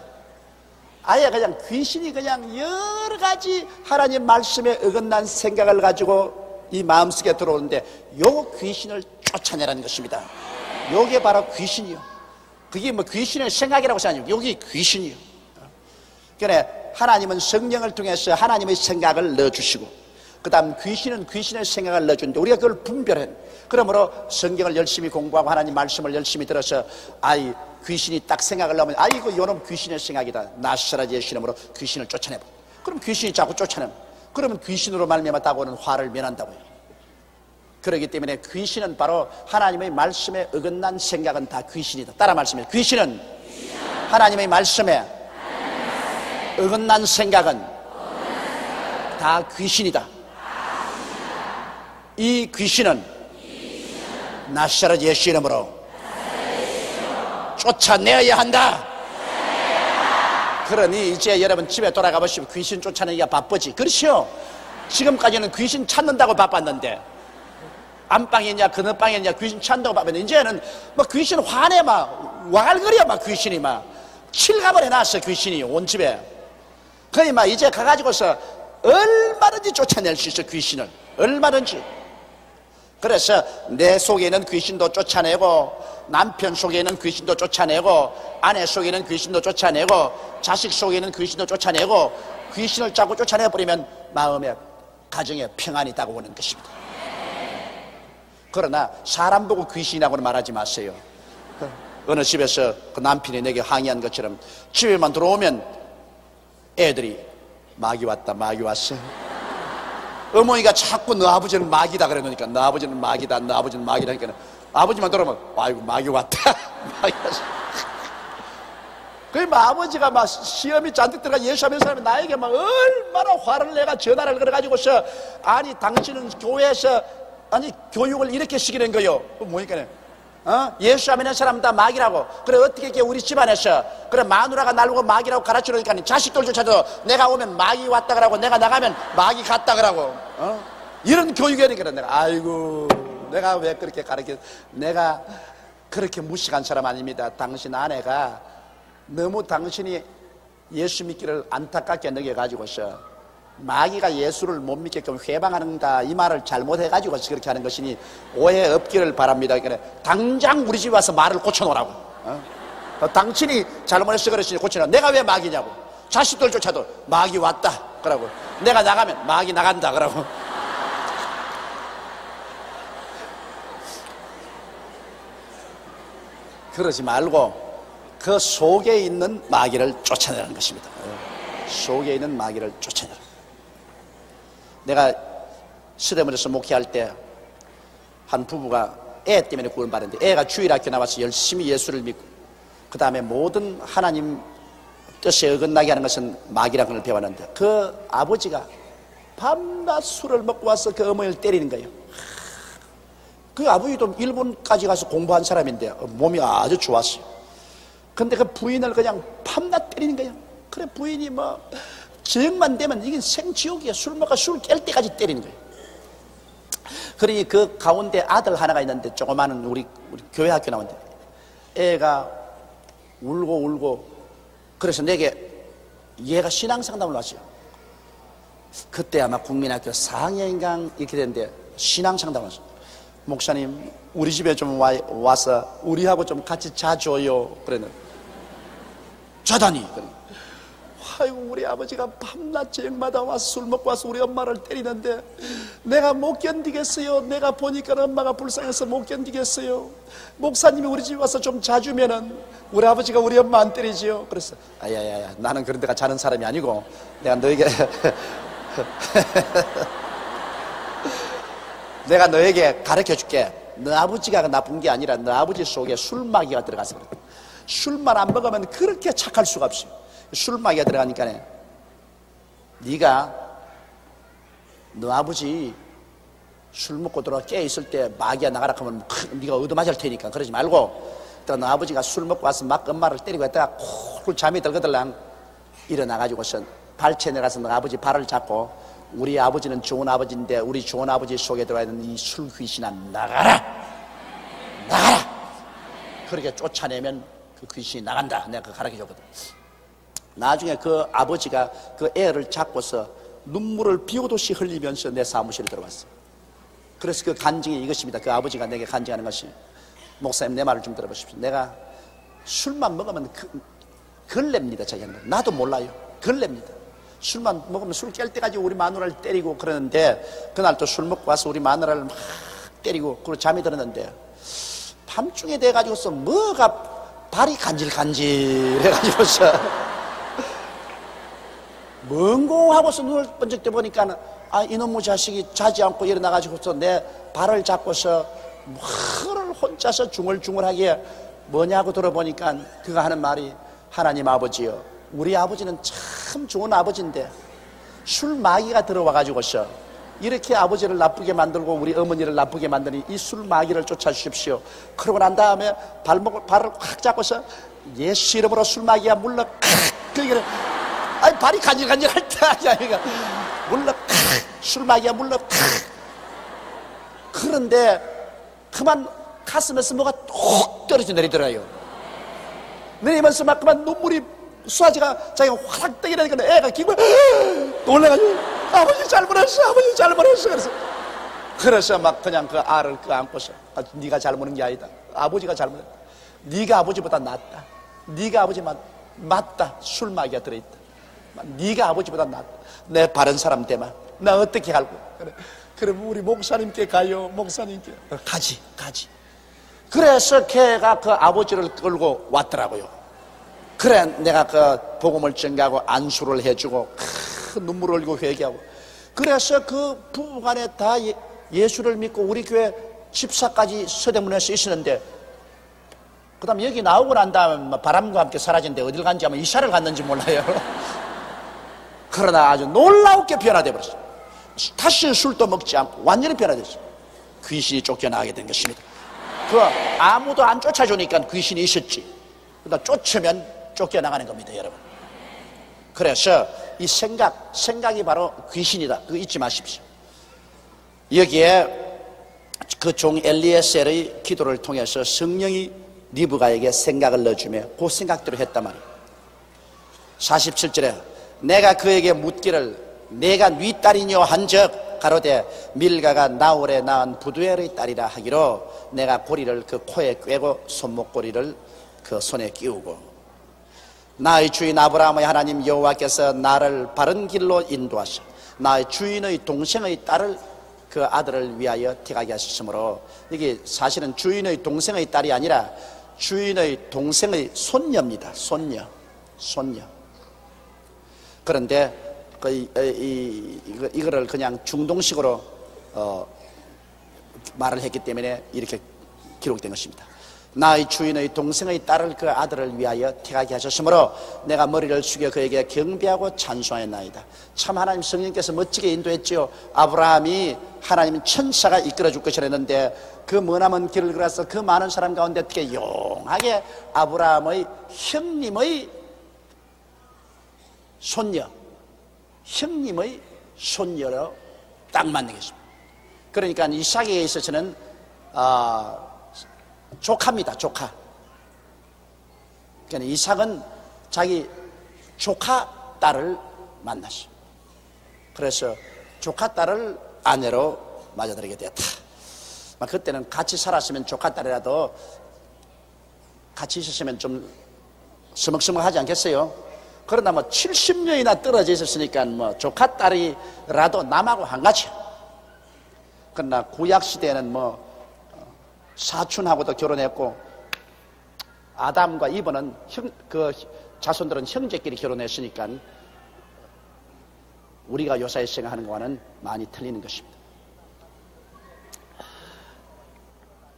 아예 그냥 귀신이 그냥 여러 가지 하나님 말씀에 어긋난 생각을 가지고 이 마음속에 들어오는데 요 귀신을 쫓아내라는 것입니다. 요게 바로 귀신이요. 그게 뭐 귀신의 생각이라고 생각해요. 여기 귀신이요. 그래 하나님은 성령을 통해서 하나님의 생각을 넣어주시고 그 다음 귀신은 귀신의 생각을 넣어주는데 우리가 그걸 분별해. 그러므로 성경을 열심히 공부하고 하나님 말씀을 열심히 들어서 아이 귀신이 딱 생각을 넣으면 아이고 요놈 귀신의 생각이다. 나시라 예수 이름으로 귀신을 쫓아내봐. 그럼 귀신이 자꾸 쫓아내면 그러면 귀신으로 말미암았다고 하는 화를 면한다고요. 그렇기 때문에 귀신은 바로 하나님의 말씀에 어긋난 생각은 다 귀신이다. 따라 말씀해. 귀신은 하나님의 말씀에 어긋난 생각은 다 귀신이다. 이 귀신은 나사렛 예수 이름으로 쫓아내어야 한다. 그러니 이제 여러분 집에 돌아가 보시면 귀신 쫓아내기가 바쁘지. 그렇죠? 지금까지는 귀신 찾는다고 바빴는데 안방이냐 그늘방이냐 귀신 찾는다고 바빴는데 이제는 뭐 귀신 화내 막 와갈거려 막 귀신이 막 칠갑을 해놨어. 귀신이 온 집에. 그러니 막 이제 가가지고서 얼마든지 쫓아낼 수 있어. 귀신을 얼마든지. 그래서 내 속에 있는 귀신도 쫓아내고 남편 속에 있는 귀신도 쫓아내고 아내 속에 있는 귀신도 쫓아내고 자식 속에 있는 귀신도 쫓아내고 귀신을 자꾸 쫓아내버리면 마음에 가정에 평안이 있다고 보는 것입니다. 그러나 사람 보고 귀신이라고는 말하지 마세요. 어느 집에서 그 남편이 내게 항의한 것처럼 집에만 들어오면 애들이 마귀 왔다 마귀 왔어. 어머니가 자꾸 너 아버지는 마귀다 그러니까 너 아버지는 마귀다 너 아버지는 마귀다 하니까 아버지만 들어오면 아이고 마귀 왔다 마귀 왔어. 그러면 아버지가 막 시험이 잔뜩 들어가 예수하는 사람이 나에게 막 얼마나 화를 내가 전화를 걸어가지고서 아니 당신은 교회에서 아니 교육을 이렇게 시키는 거요. 뭐니까 예수 믿는 사람 다 마귀라고. 그래 어떻게 이렇게 우리 집안에서 그래 마누라가 날 보고 마귀라고 가르치니까 자식들조차도 내가 오면 마귀 왔다 그러고 내가 나가면 마귀 갔다 그러고 이런 교육이니까 내가 아이고 내가 왜 그렇게 가르쳐. 내가 그렇게 무식한 사람 아닙니다. 당신 아내가 너무 당신이 예수 믿기를 안타깝게 느껴가지고서 마귀가 예수를 못 믿게끔 회방하는다 이 말을 잘못해가지고 그렇게 하는 것이니 오해 없기를 바랍니다. 그러니까 당장 우리 집 와서 말을 고쳐놓으라고. 당신이 잘못해서 그랬으니 고쳐놔. 내가 왜 마귀냐고. 자식들조차도 마귀 왔다 그러고, 내가 나가면 마귀 나간다 그러고. 그러지 말고 그 속에 있는 마귀를 쫓아내라는 것입니다. 속에 있는 마귀를 쫓아내라. 내가 서대문에서 목회할 때 한 부부가 애 때문에 구원받았는데, 애가 주일학교 나와서 열심히 예수를 믿고 그 다음에 모든 하나님 뜻에 어긋나게 하는 것은 마귀라는 걸 배웠는데, 그 아버지가 밤낮 술을 먹고 와서 그 어머니를 때리는 거예요. 그 아버지도 일본까지 가서 공부한 사람인데 몸이 아주 좋았어요. 근데 그 부인을 그냥 밤낮 때리는 거예요. 그래, 부인이 뭐 저녁만 되면 이게 생지옥이야. 술 먹고 술 깰 때까지 때리는 거예요. 그러니 그 가운데 아들 하나가 있는데, 조그마한 우리 교회 학교 나오는데 애가 울고 그래서 내게 얘가 신앙 상담을 왔어요. 그때 아마 국민학교 4학년인가 이렇게 됐는데 신앙 상담을 왔어요. 목사님, 우리 집에 좀 와서 우리하고 좀 같이 자줘요. 그랬는데, 자다니. 아이고, 우리 아버지가 밤낮 저녁마다 와서 술 먹고 와서 우리 엄마를 때리는데 내가 못 견디겠어요. 내가 보니까 엄마가 불쌍해서 못 견디겠어요. 목사님이 우리 집에 와서 좀 자주면은 우리 아버지가 우리 엄마 안 때리지요. 그랬어. 아야야야, 나는 그런 데가 자는 사람이 아니고 내가 너에게 내가 너에게 가르쳐 줄게. 너 아버지가 나쁜 게 아니라 너 아버지 속에 술마귀가 들어가서 그래. 술만 안 먹으면 그렇게 착할 수가 없어요. 술마귀가 들어가니까 네가 너 아버지 술 먹고 들어와 깨 있을 때 마귀가 나가라 하면 네가 얻어맞을 테니까 그러지 말고, 너 아버지가 술 먹고 와서 막 엄마를 때리고 했다가 콜 잠이 들거들랑 일어나가지고서 발치에 내려가서 너 아버지 발을 잡고, 우리 아버지는 좋은 아버지인데 우리 좋은 아버지 속에 들어와 있는 이 술 귀신아 나가라 그렇게 쫓아내면 그 귀신이 나간다. 내가 그거 가르쳐 줬거든. 나중에 그 아버지가 그 애를 잡고서 눈물을 비오듯이 흘리면서 내 사무실에 들어왔어. 그래서 그 간증이 이것입니다. 그 아버지가 내게 간증하는 것이, 목사님 내 말을 좀 들어보십시오. 내가 술만 먹으면 걸렙니다. 자기는 나도 몰라요. 걸렙니다. 술만 먹으면 술 깰 때까지 우리 마누라를 때리고 그러는데, 그날 또 술 먹고 와서 우리 마누라를 막 때리고 그리고 잠이 들었는데, 밤중에 돼가지고서 뭐가 발이 간질간질 해가지고서 뭔고 하고서 눈을 번쩍 떠보니까 이놈의 자식이 자지 않고 일어나가지고서 내 발을 잡고서 뭐를 혼자서 중얼중얼하게 뭐냐고 들어보니까 그가 하는 말이, 하나님 아버지요, 우리 아버지는 참 좋은 아버지인데 술 마귀가 들어와가지고서 이렇게 아버지를 나쁘게 만들고 우리 어머니를 나쁘게 만드니 이 술 마귀를 쫓아주십시오. 그러고 난 다음에 발을 확 잡고서 예수 이름으로 술 마귀야 물러 그게 아니 발이 간질간질할 때 아니야. 물러 술 마귀야 물러. 그런데 그만 가슴에서 뭐가 톡 떨어져 내리더라요. 내리면서 막 그만 눈물이 수아지가 자기가 화락 떠기라니까 애가 기분 놀래가지고 아버지 잘못했어, 아버지 잘못했어. 그래서 막 그냥 그 알을 안고서 네가 잘못한 게 아니다. 아버지가 잘못했다. 네가 아버지보다 낫다. 네가 아버지 맞다. 술마귀가 들어있다. 네가 아버지보다 낫다. 내 바른 사람 되마. 나 어떻게 알고? 그래. 그럼 우리 목사님께 가요. 목사님께 가지. 그래서 걔가 그 아버지를 끌고 왔더라고요. 그래 내가 그 복음을 전가하고 안수를 해주고 눈물을 흘리고 회개하고, 그래서 그 부부간에 다 예수를 믿고 우리 교회 집사까지 서대문에서 있었는데, 그 다음 여기 나오고 난 다음에 바람과 함께 사라진데 어딜 간지 아마 이사를 갔는지 몰라요. 그러나 아주 놀라우게 변화돼 버렸어요. 다시는 술도 먹지 않고 완전히 변화됐어요. 귀신이 쫓겨나게 된 것입니다. 그 아무도 안 쫓아주니까 귀신이 있었지. 그러니까 쫓으면 쫓겨나가는 겁니다, 여러분. 그래서 이 생각이 바로 귀신이다. 그거 잊지 마십시오. 여기에 그 종 엘리에셀의 기도를 통해서 성령이 리브가에게 생각을 넣어주며 그 생각대로 했단 말이에요. 47절에 내가 그에게 묻기를 내가 네 딸이뇨 한적 가로되 밀가가 나홀에 낳은 부두엘의 딸이라 하기로 내가 고리를 그 코에 꿰고 손목고리를 그 손에 끼우고 나의 주인 아브라함의 하나님 여호와께서 나를 바른 길로 인도하셔 나의 주인의 동생의 딸을 그 아들을 위하여 택하게 하셨으므로 이게 사실은 주인의 동생의 딸이 아니라 주인의 동생의 손녀입니다. 손녀. 그런데 이거를 그냥 중동식으로 말을 했기 때문에 이렇게 기록된 것입니다. 나의 주인의 동생의 딸을 그 아들을 위하여 택하게 하셨으므로 내가 머리를 숙여 그에게 경배하고 찬송하였나이다. 참 하나님 성령께서 멋지게 인도했지요. 아브라함이 하나님 천사가 이끌어줄 것이라 했는데 그 머나먼 길을 걸어서 그 많은 사람 가운데 어떻게 용하게 아브라함의 형님의 손녀로 딱 맞는 것입니다. 그러니까 이삭에 있어서는 조카입니다. 조카. 그러니까 이삭은 자기 조카 딸을 만났어요. 그래서 조카 딸을 아내로 맞아들이게 되었다. 그때는 같이 살았으면 조카 딸이라도 같이 있었으면 좀 서먹서먹하지 않겠어요? 그러나 70년이나 떨어져 있었으니까 조카 딸이라도 남하고 한 가지. 그러나 구약 시대에는 사촌하고도 결혼했고 아담과 이브는 그 자손들은 형제끼리 결혼했으니까 우리가 요사에 생각하는 것과는 많이 틀리는 것입니다.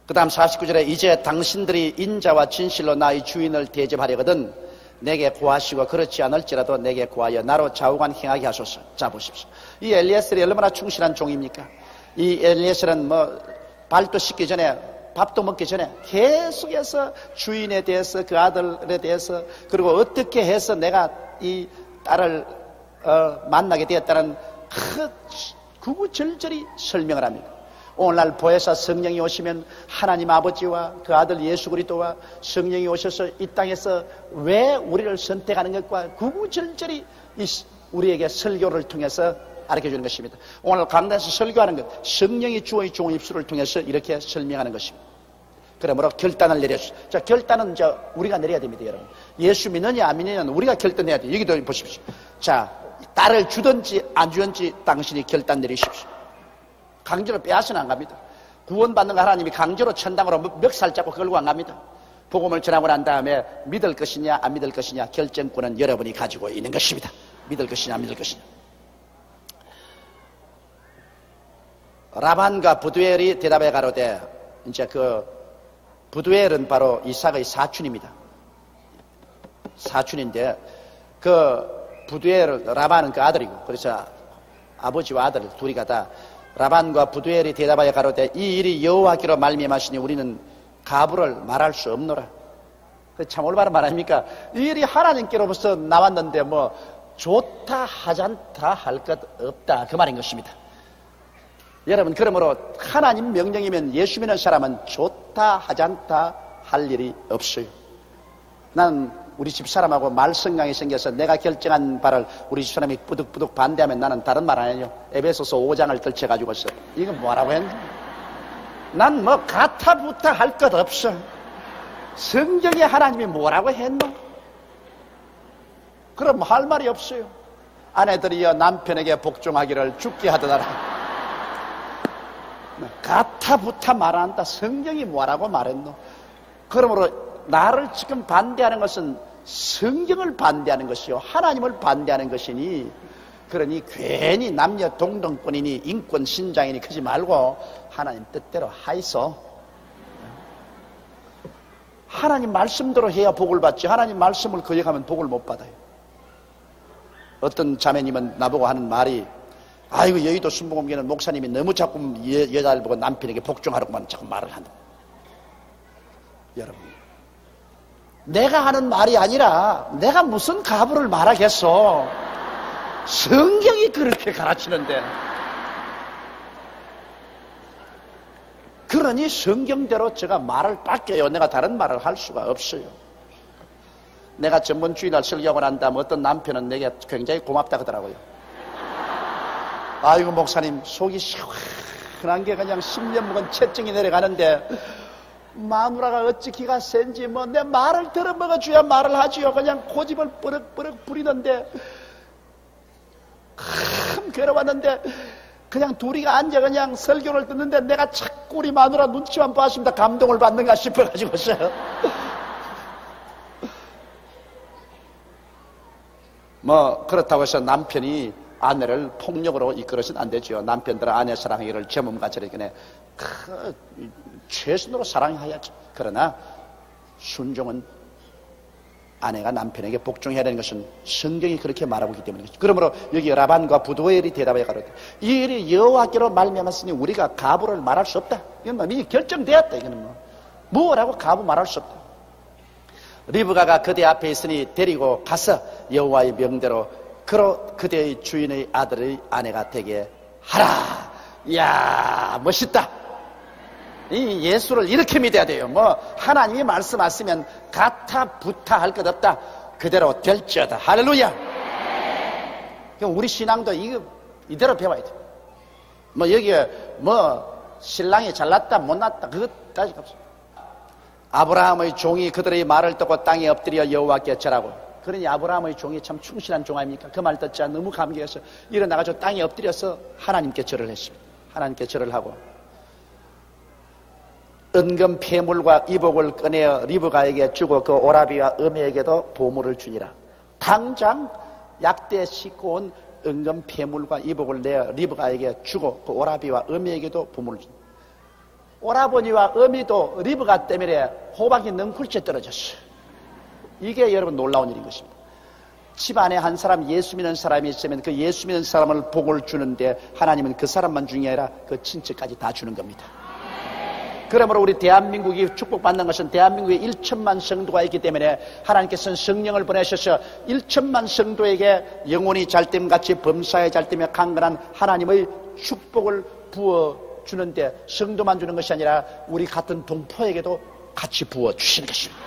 그 다음 49절에 이제 당신들이 인자와 진실로 나의 주인을 대접하려거든 내게 구하시고 그렇지 않을지라도 내게 구하여 나로 좌우간 행하게 하소서. 자 보십시오. 이 엘리에셀이 얼마나 충실한 종입니까? 이 엘리에셀은 발도 씻기 전에 밥도 먹기 전에 계속해서 주인에 대해서 그 아들에 대해서 그리고 어떻게 해서 내가 이 딸을 만나게 되었다는 구구절절히 설명을 합니다. 오늘날 보혜사 성령이 오시면 하나님 아버지와 그 아들 예수 그리스도와 성령이 오셔서 이 땅에서 왜 우리를 선택하는 것과 구구절절히 우리에게 설교를 통해서 가르쳐주는 것입니다. 오늘 강단에서 설교하는 것 성령이 주의 종의 입술을 통해서 이렇게 설명하는 것입니다. 그러므로 결단을 내렸어요. 자, 결단은 우리가 내려야 됩니다, 여러분. 예수 믿느냐 안 믿느냐는 우리가 결단해야 돼요. 여기도 보십시오. 자, 딸을 주든지 안 주든지 당신이 결단 내리십시오. 강제로 빼앗으면 안 갑니다. 구원받는 거 하나님이 강제로 천당으로 멱살 잡고 끌고 안 갑니다. 복음을 전하고 난 다음에 믿을 것이냐 안 믿을 것이냐 결정권은 여러분이 가지고 있는 것입니다. 믿을 것이냐 안 믿을 것이냐. 라반과 부두엘이 대답해 가로되 이제 그 부두엘은 바로 이삭의 사촌입니다. 사촌인데 그 부두엘 라반은 그 아들이고 그래서 아버지와 아들 둘이 가다 라반과 부두엘이 대답하여 가로되 이 일이 여호와께로 말미암았으니 우리는 가부를 말할 수 없노라. 참 올바른 말 아닙니까? 이 일이 하나님께로부터 나왔는데 좋다 하잔다 할 것 없다 그 말인 것입니다. 여러분 그러므로 하나님 명령이면 예수 믿는 사람은 좋다 하잔다 할 일이 없어요. 나는 우리 집사람하고 말썽강이 생겨서 내가 결정한 바를 우리 집사람이 뿌득뿌득 반대하면 나는 다른 말 안 해요. 에베소서 5장을 들쳐가지고서 이건 뭐라고 했는지 난 가타부타 할 것 없어. 성경에 하나님이 뭐라고 했노? 그럼 할 말이 없어요. 아내들이여 남편에게 복종하기를 죽게 하더라. 가타부타 말 안 한다. 성경이 뭐라고 말했노? 그러므로 나를 지금 반대하는 것은 성경을 반대하는 것이요 하나님을 반대하는 것이니 그러니 괜히 남녀 동등권이니 인권 신장이니 그러지 말고 하나님 뜻대로 하이소. 하나님 말씀대로 해야 복을 받지 하나님 말씀을 거역하면 복을 못 받아요. 어떤 자매님은 나보고 하는 말이 아이고 여의도 순복음교회는 목사님이 너무 자꾸 여자를 보고 남편에게 복종하라고만 자꾸 말을 한다. 여러분 내가 하는 말이 아니라 내가 무슨 가부를 말하겠어. 성경이 그렇게 가르치는데 그러니 성경대로 제가 말을 닦여요. 내가 다른 말을 할 수가 없어요. 내가 전번 주일날 설교하고 난 다음에 어떤 남편은 내게 굉장히 고맙다 그러더라고요. 아이고 목사님 속이 시원한 게 그냥 10년 묵은 채증이 내려가는데 마누라가 어찌 기가 센지 뭐 내 말을 들어먹어줘야 말을 하지요. 그냥 고집을 뻐럭뻐럭 부리는데 참 괴로웠는데 그냥 둘이가 앉아 그냥 설교를 듣는데 내가 자꾸 우리 마누라 눈치만 봤습니다. 감동을 받는가 싶어가지고서요. 뭐 그렇다고 해서 남편이 아내를 폭력으로 이끌어서는 안 되죠. 남편들은 아내 사랑하기를 제몸같이 이렇게 최선으로 사랑해야지. 그러나 순종은 아내가 남편에게 복종해야 되는 것은 성경이 그렇게 말하고 있기 때문이죠. 그러므로 여기 라반과 부두엘이 대답해 가로되 이 일이 여호와께로 말미암았으니 우리가 가부를 말할 수 없다. 이건 뭐 이미 결정되었다. 이거는 뭐라고 가부 말할 수 없다. 리브가가 그대 앞에 있으니 데리고 가서 여호와의 명대로 그대의 주인의 아들의 아내가 되게 하라. 이야 멋있다. 이 예수를 이렇게 믿어야 돼요. 뭐 하나님이 말씀하시면 가타 부타 할 것 없다. 그대로 될지어다. 할렐루야. 우리 신앙도 이대로 배워야 돼. 뭐 여기에 뭐 신랑이 잘났다 못났다 그것까지 없어. 아브라함의 종이 그들의 말을 듣고 땅에 엎드려 여호와께 절하고. 그러니 아브라함의 종이 참 충실한 종 아닙니까? 그 말 듣자 너무 감격해서 일어나가지고 땅에 엎드려서 하나님께 절을 했습니다. 하나님께 절을 하고 은금 폐물과 이복을 꺼내어 리브가에게 주고 그 오라비와 어미에게도 보물을 주니라. 당장 약대 싣고 온 은금 폐물과 이복을 내어 리브가에게 주고 그 오라비와 어미에게도 보물을 주니라. 오라버니와 어미도 리브가 때문에 호박이 넝쿨째 떨어졌어요. 이게 여러분 놀라운 일인 것입니다. 집안에 한 사람 예수 믿는 사람이 있으면 그 예수 믿는 사람을 복을 주는데 하나님은 그 사람만 중이 아니라 그 친척까지 다 주는 겁니다. 그러므로 우리 대한민국이 축복받는 것은 대한민국에 1천만 성도가 있기 때문에 하나님께서는 성령을 보내셔서 1천만 성도에게 영혼이 잘됨같이 범사에 잘되며 강건한 하나님의 축복을 부어주는데 성도만 주는 것이 아니라 우리 같은 동포에게도 같이 부어주시는 것입니다.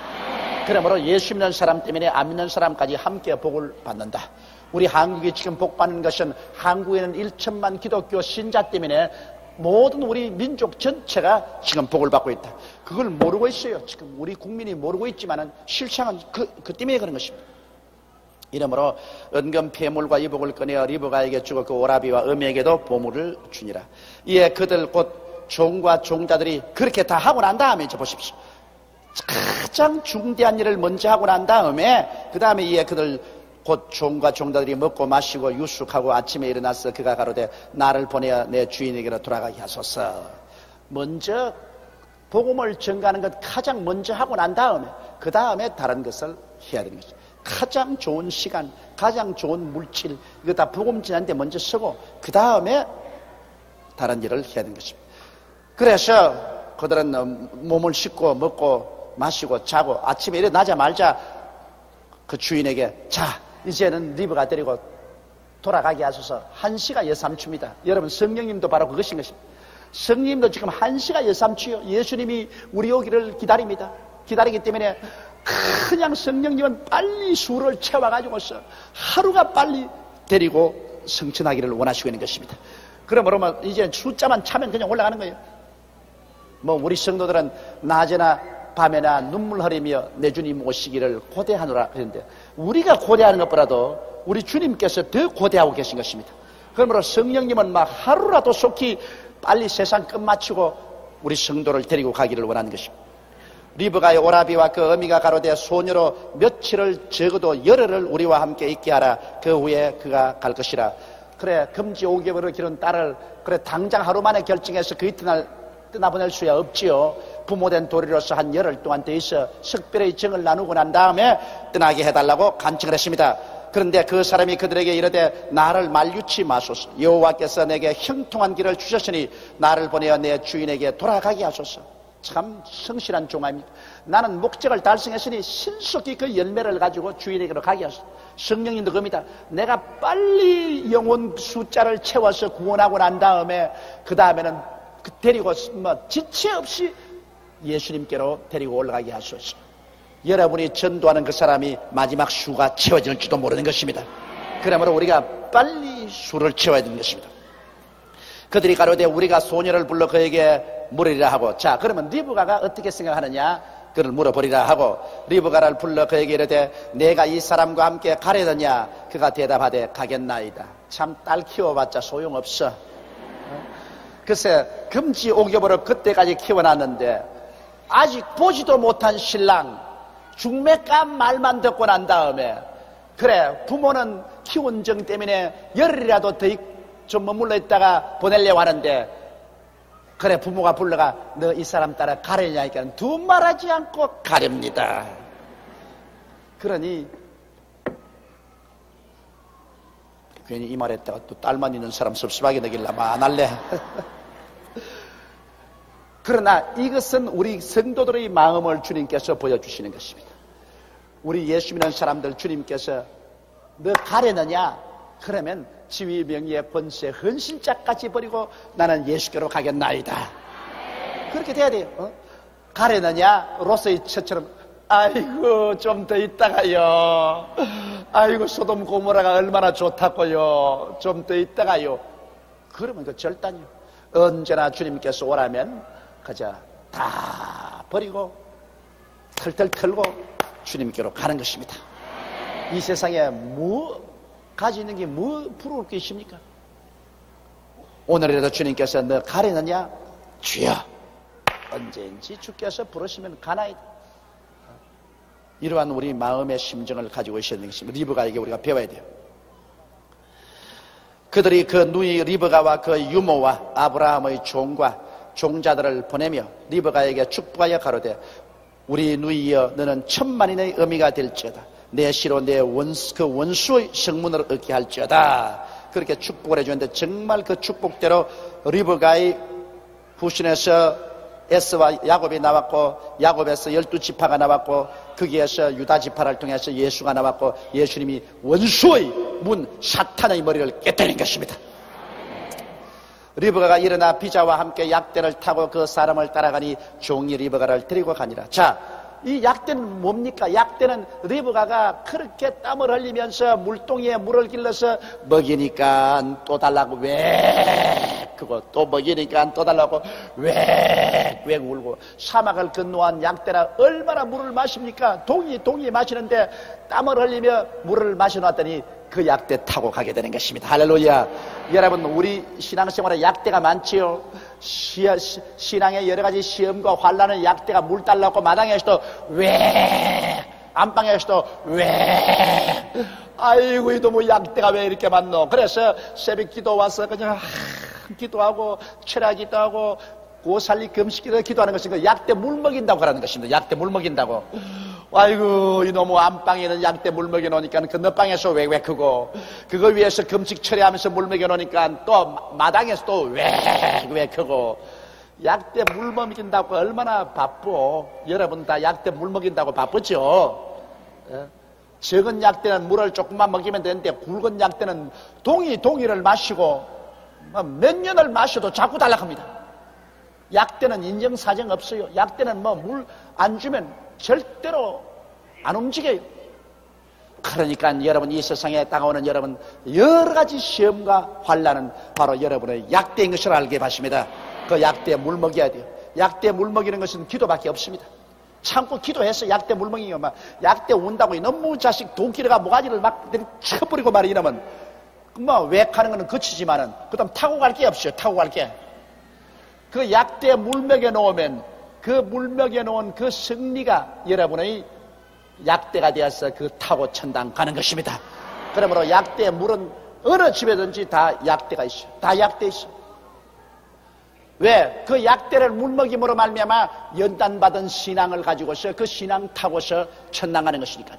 그러므로 예수 믿는 사람 때문에 안 믿는 사람까지 함께 복을 받는다. 우리 한국이 지금 복받는 것은 한국에는 1천만 기독교 신자 때문에 모든 우리 민족 전체가 지금 복을 받고 있다. 그걸 모르고 있어요. 지금 우리 국민이 모르고 있지만은 실상은 그 때문에 그런 것입니다. 이러므로 은금 폐물과 이복을 꺼내어 리브가에게 주고 그 오라비와 어미에게도 보물을 주니라. 이에 그들 곧 종과 종자들이 그렇게 다 하고 난 다음에 이제 보십시오. 가장 중대한 일을 먼저 하고 난 다음에 그 다음에 이에 그들 곧 종과 종자들이 먹고 마시고 유숙하고 아침에 일어나서 그가 가로되 나를 보내어 내 주인에게로 돌아가게 하소서. 먼저 복음을 전가하는 것 가장 먼저 하고 난 다음에 그 다음에 다른 것을 해야 되는 것이죠. 가장 좋은 시간, 가장 좋은 물질 이거 다 복음 전하는데 먼저 쓰고 그 다음에 다른 일을 해야 되는 것입니다. 그래서 그들은 몸을 씻고 먹고 마시고 자고 아침에 일어나자마자 그 주인에게 자 이제는 리브가 데리고 돌아가게 하소서. 한시가 여삼추입니다. 여러분 성령님도 바로 그것인 것입니다. 성령님도 지금 한시가 여삼추요. 예수님이 우리 오기를 기다립니다. 기다리기 때문에 그냥 성령님은 빨리 수를 채워가지고서 하루가 빨리 데리고 성천하기를 원하시고 있는 것입니다. 그러므로 뭐 이제 숫자만 차면 그냥 올라가는 거예요. 뭐 우리 성도들은 낮에나 밤에나 눈물 흘리며 내 주님 오시기를 고대하노라 그랬는데 우리가 고대하는 것보다도 우리 주님께서 더 고대하고 계신 것입니다. 그러므로 성령님은 막 하루라도 속히 빨리 세상 끝마치고 우리 성도를 데리고 가기를 원하는 것입니다. 리브가의 오라비와 그 어미가 가로되 소녀로 며칠을 적어도 열흘을 우리와 함께 있게 하라. 그 후에 그가 갈 것이라. 그래 금지 5개월을 기른 딸을 그래 당장 하루 만에 결정해서 그 이튿날 떠나보낼 수야 없지요. 부모된 도리로서 한 열흘 동안 더 있어 특별히 정을 나누고 난 다음에 떠나게 해달라고 간청을 했습니다. 그런데 그 사람이 그들에게 이르되 나를 말유치 마소서. 여호와께서 내게 형통한 길을 주셨으니 나를 보내어 내 주인에게 돌아가게 하소서. 참 성실한 종 아닙니까? 나는 목적을 달성했으니 신속히 그 열매를 가지고 주인에게로 가게 하소서. 성령님도 그럽니다. 내가 빨리 영혼 숫자를 채워서 구원하고 난 다음에 그 다음에는 데리고 뭐 지체 없이 예수님께로 데리고 올라가게 하소서. 여러분이 전도하는 그 사람이 마지막 수가 채워질지도 모르는 것입니다. 그러므로 우리가 빨리 수를 채워야 되는 것입니다. 그들이 가로되 우리가 소녀를 불러 그에게 물으리라 하고, 자 그러면 리브가가 어떻게 생각하느냐, 그를 물어보리라 하고, 리브가를 불러 그에게 이르되 내가 이 사람과 함께 가려느냐. 그가 대답하되 가겠나이다. 참 딸 키워봤자 소용없어. 글쎄 금지 옥여버릇 그때까지 키워놨는데 아직 보지도 못한 신랑 중매감 말만 듣고 난 다음에, 그래 부모는 키운 정 때문에 열흘이라도 더 좀 머물러 있다가 보내려고 하는데, 그래 부모가 불러가 너 이 사람 따라 가려냐니까 두 말하지 않고 가렵니다. 그러니 괜히 이 말했다가 또 딸만 있는 사람 섭섭하게 되길라면 안 할래. 그러나 이것은 우리 성도들의 마음을 주님께서 보여주시는 것입니다. 우리 예수 믿는 사람들 주님께서 너 가려느냐? 그러면 지위 명예의 권세 헌신자까지 버리고 나는 예수께로 가겠나이다. 그렇게 돼야 돼요. 가려느냐? 로스의 처처럼 아이고 좀 더 있다가요. 아이고 소돔 고모라가 얼마나 좋다고요. 좀 더 있다가요. 그러면 그 절단이요. 언제나 주님께서 오라면 그저 다 버리고 털털 털고 주님께로 가는 것입니다. 이 세상에 뭐 가지고 있는 게 뭐 부러울 게 있습니까? 오늘이라도 주님께서 너 가려느냐? 주여 언제인지 주께서 부르시면 가나이다. 이러한 우리 마음의 심정을 가지고 있어야 되는 것입니다. 리브가에게 우리가 배워야 돼요. 그들이 그 누이 리브가와 그 유모와 아브라함의 종과 종자들을 보내며 리브가에게 축복하여 가로되 우리 누이여 너는 천만인의 어미가 될지어다. 내 시로 내 원수의 성문을 얻게 할지어다. 그렇게 축복을 해주는데 정말 그 축복대로 리브가의 후신에서 에스와 야곱이 나왔고, 야곱에서 12지파가 나왔고, 거기에서 유다 지파를 통해서 예수가 나왔고, 예수님이 원수의 문 사탄의 머리를 깨뜨린 것입니다. 리브가가 일어나 비자와 함께 약대를 타고 그 사람을 따라가니 종이 리브가를 데리고 가니라. 자, 이 약대는 뭡니까? 약대는 리브가가 그렇게 땀을 흘리면서 물동이에 물을 길러서 먹이니까 또 달라고 왜 그거 또 먹이니까 또 달라고 왜 울고, 사막을 건너한 약대라 얼마나 물을 마십니까? 동이 마시는데 땀을 흘리며 물을 마셔놨더니 그 약대 타고 가게 되는 것입니다. 할렐루야. 여러분 우리 신앙생활에 약대가 많지요. 신앙의 여러 가지 시험과 환난을 약대가 물 달라고 마당에서도 왜, 안방에서도 왜, 아이고 이 너무 약대가 왜 이렇게 많노. 그래서 새벽 기도 와서 그냥 기도하고 철야 기도하고 고살리 금식기도 기도하는 것은 그 약대 물 먹인다고 하는 것입니다. 약대 물 먹인다고. 아이고 이놈의 안방에는 약대 물 먹여 놓으니까 건너방에서 왜 크고, 그거 위해서 금식 철회하면서 물 먹여 놓으니까 또 마당에서 또 왜 크고. 약대 물 먹인다고 얼마나 바빠. 여러분 다 약대 물 먹인다고 바쁘죠. 적은 약대는 물을 조금만 먹이면 되는데 굵은 약대는 동이를 마시고 몇 년을 마셔도 자꾸 달라갑니다. 약대는 인정사정 없어요. 약대는 물 안 주면 절대로 안 움직여요. 그러니까 여러분 이 세상에 다가오는 여러분 여러 가지 시험과 환난은 바로 여러분의 약대인 것을 알게 하십니다. 그 약대에 물 먹여야 돼요. 약대에 물 먹이는 것은 기도밖에 없습니다. 참고 기도해서 약대 물 먹이면 막 약대 운다고 이놈의 자식 도끼리가 모가지를 막 쳐버리고 말이 이러면 뭐 외하는 거는 그치지만은 그다음 타고 갈 게 없어요. 타고 갈 게. 그 약대에 물 먹여 놓으면 그 물 먹여 놓은 그 승리가 여러분의 약대가 되어서 그 타고 천당 가는 것입니다. 그러므로 약대의 물은 어느 집에든지 다 약대가 있어요. 다 약대 있어요. 왜? 그 약대를 물먹임으로 말미암아 연단받은 신앙을 가지고서 그 신앙 타고서 천당 가는 것이니까.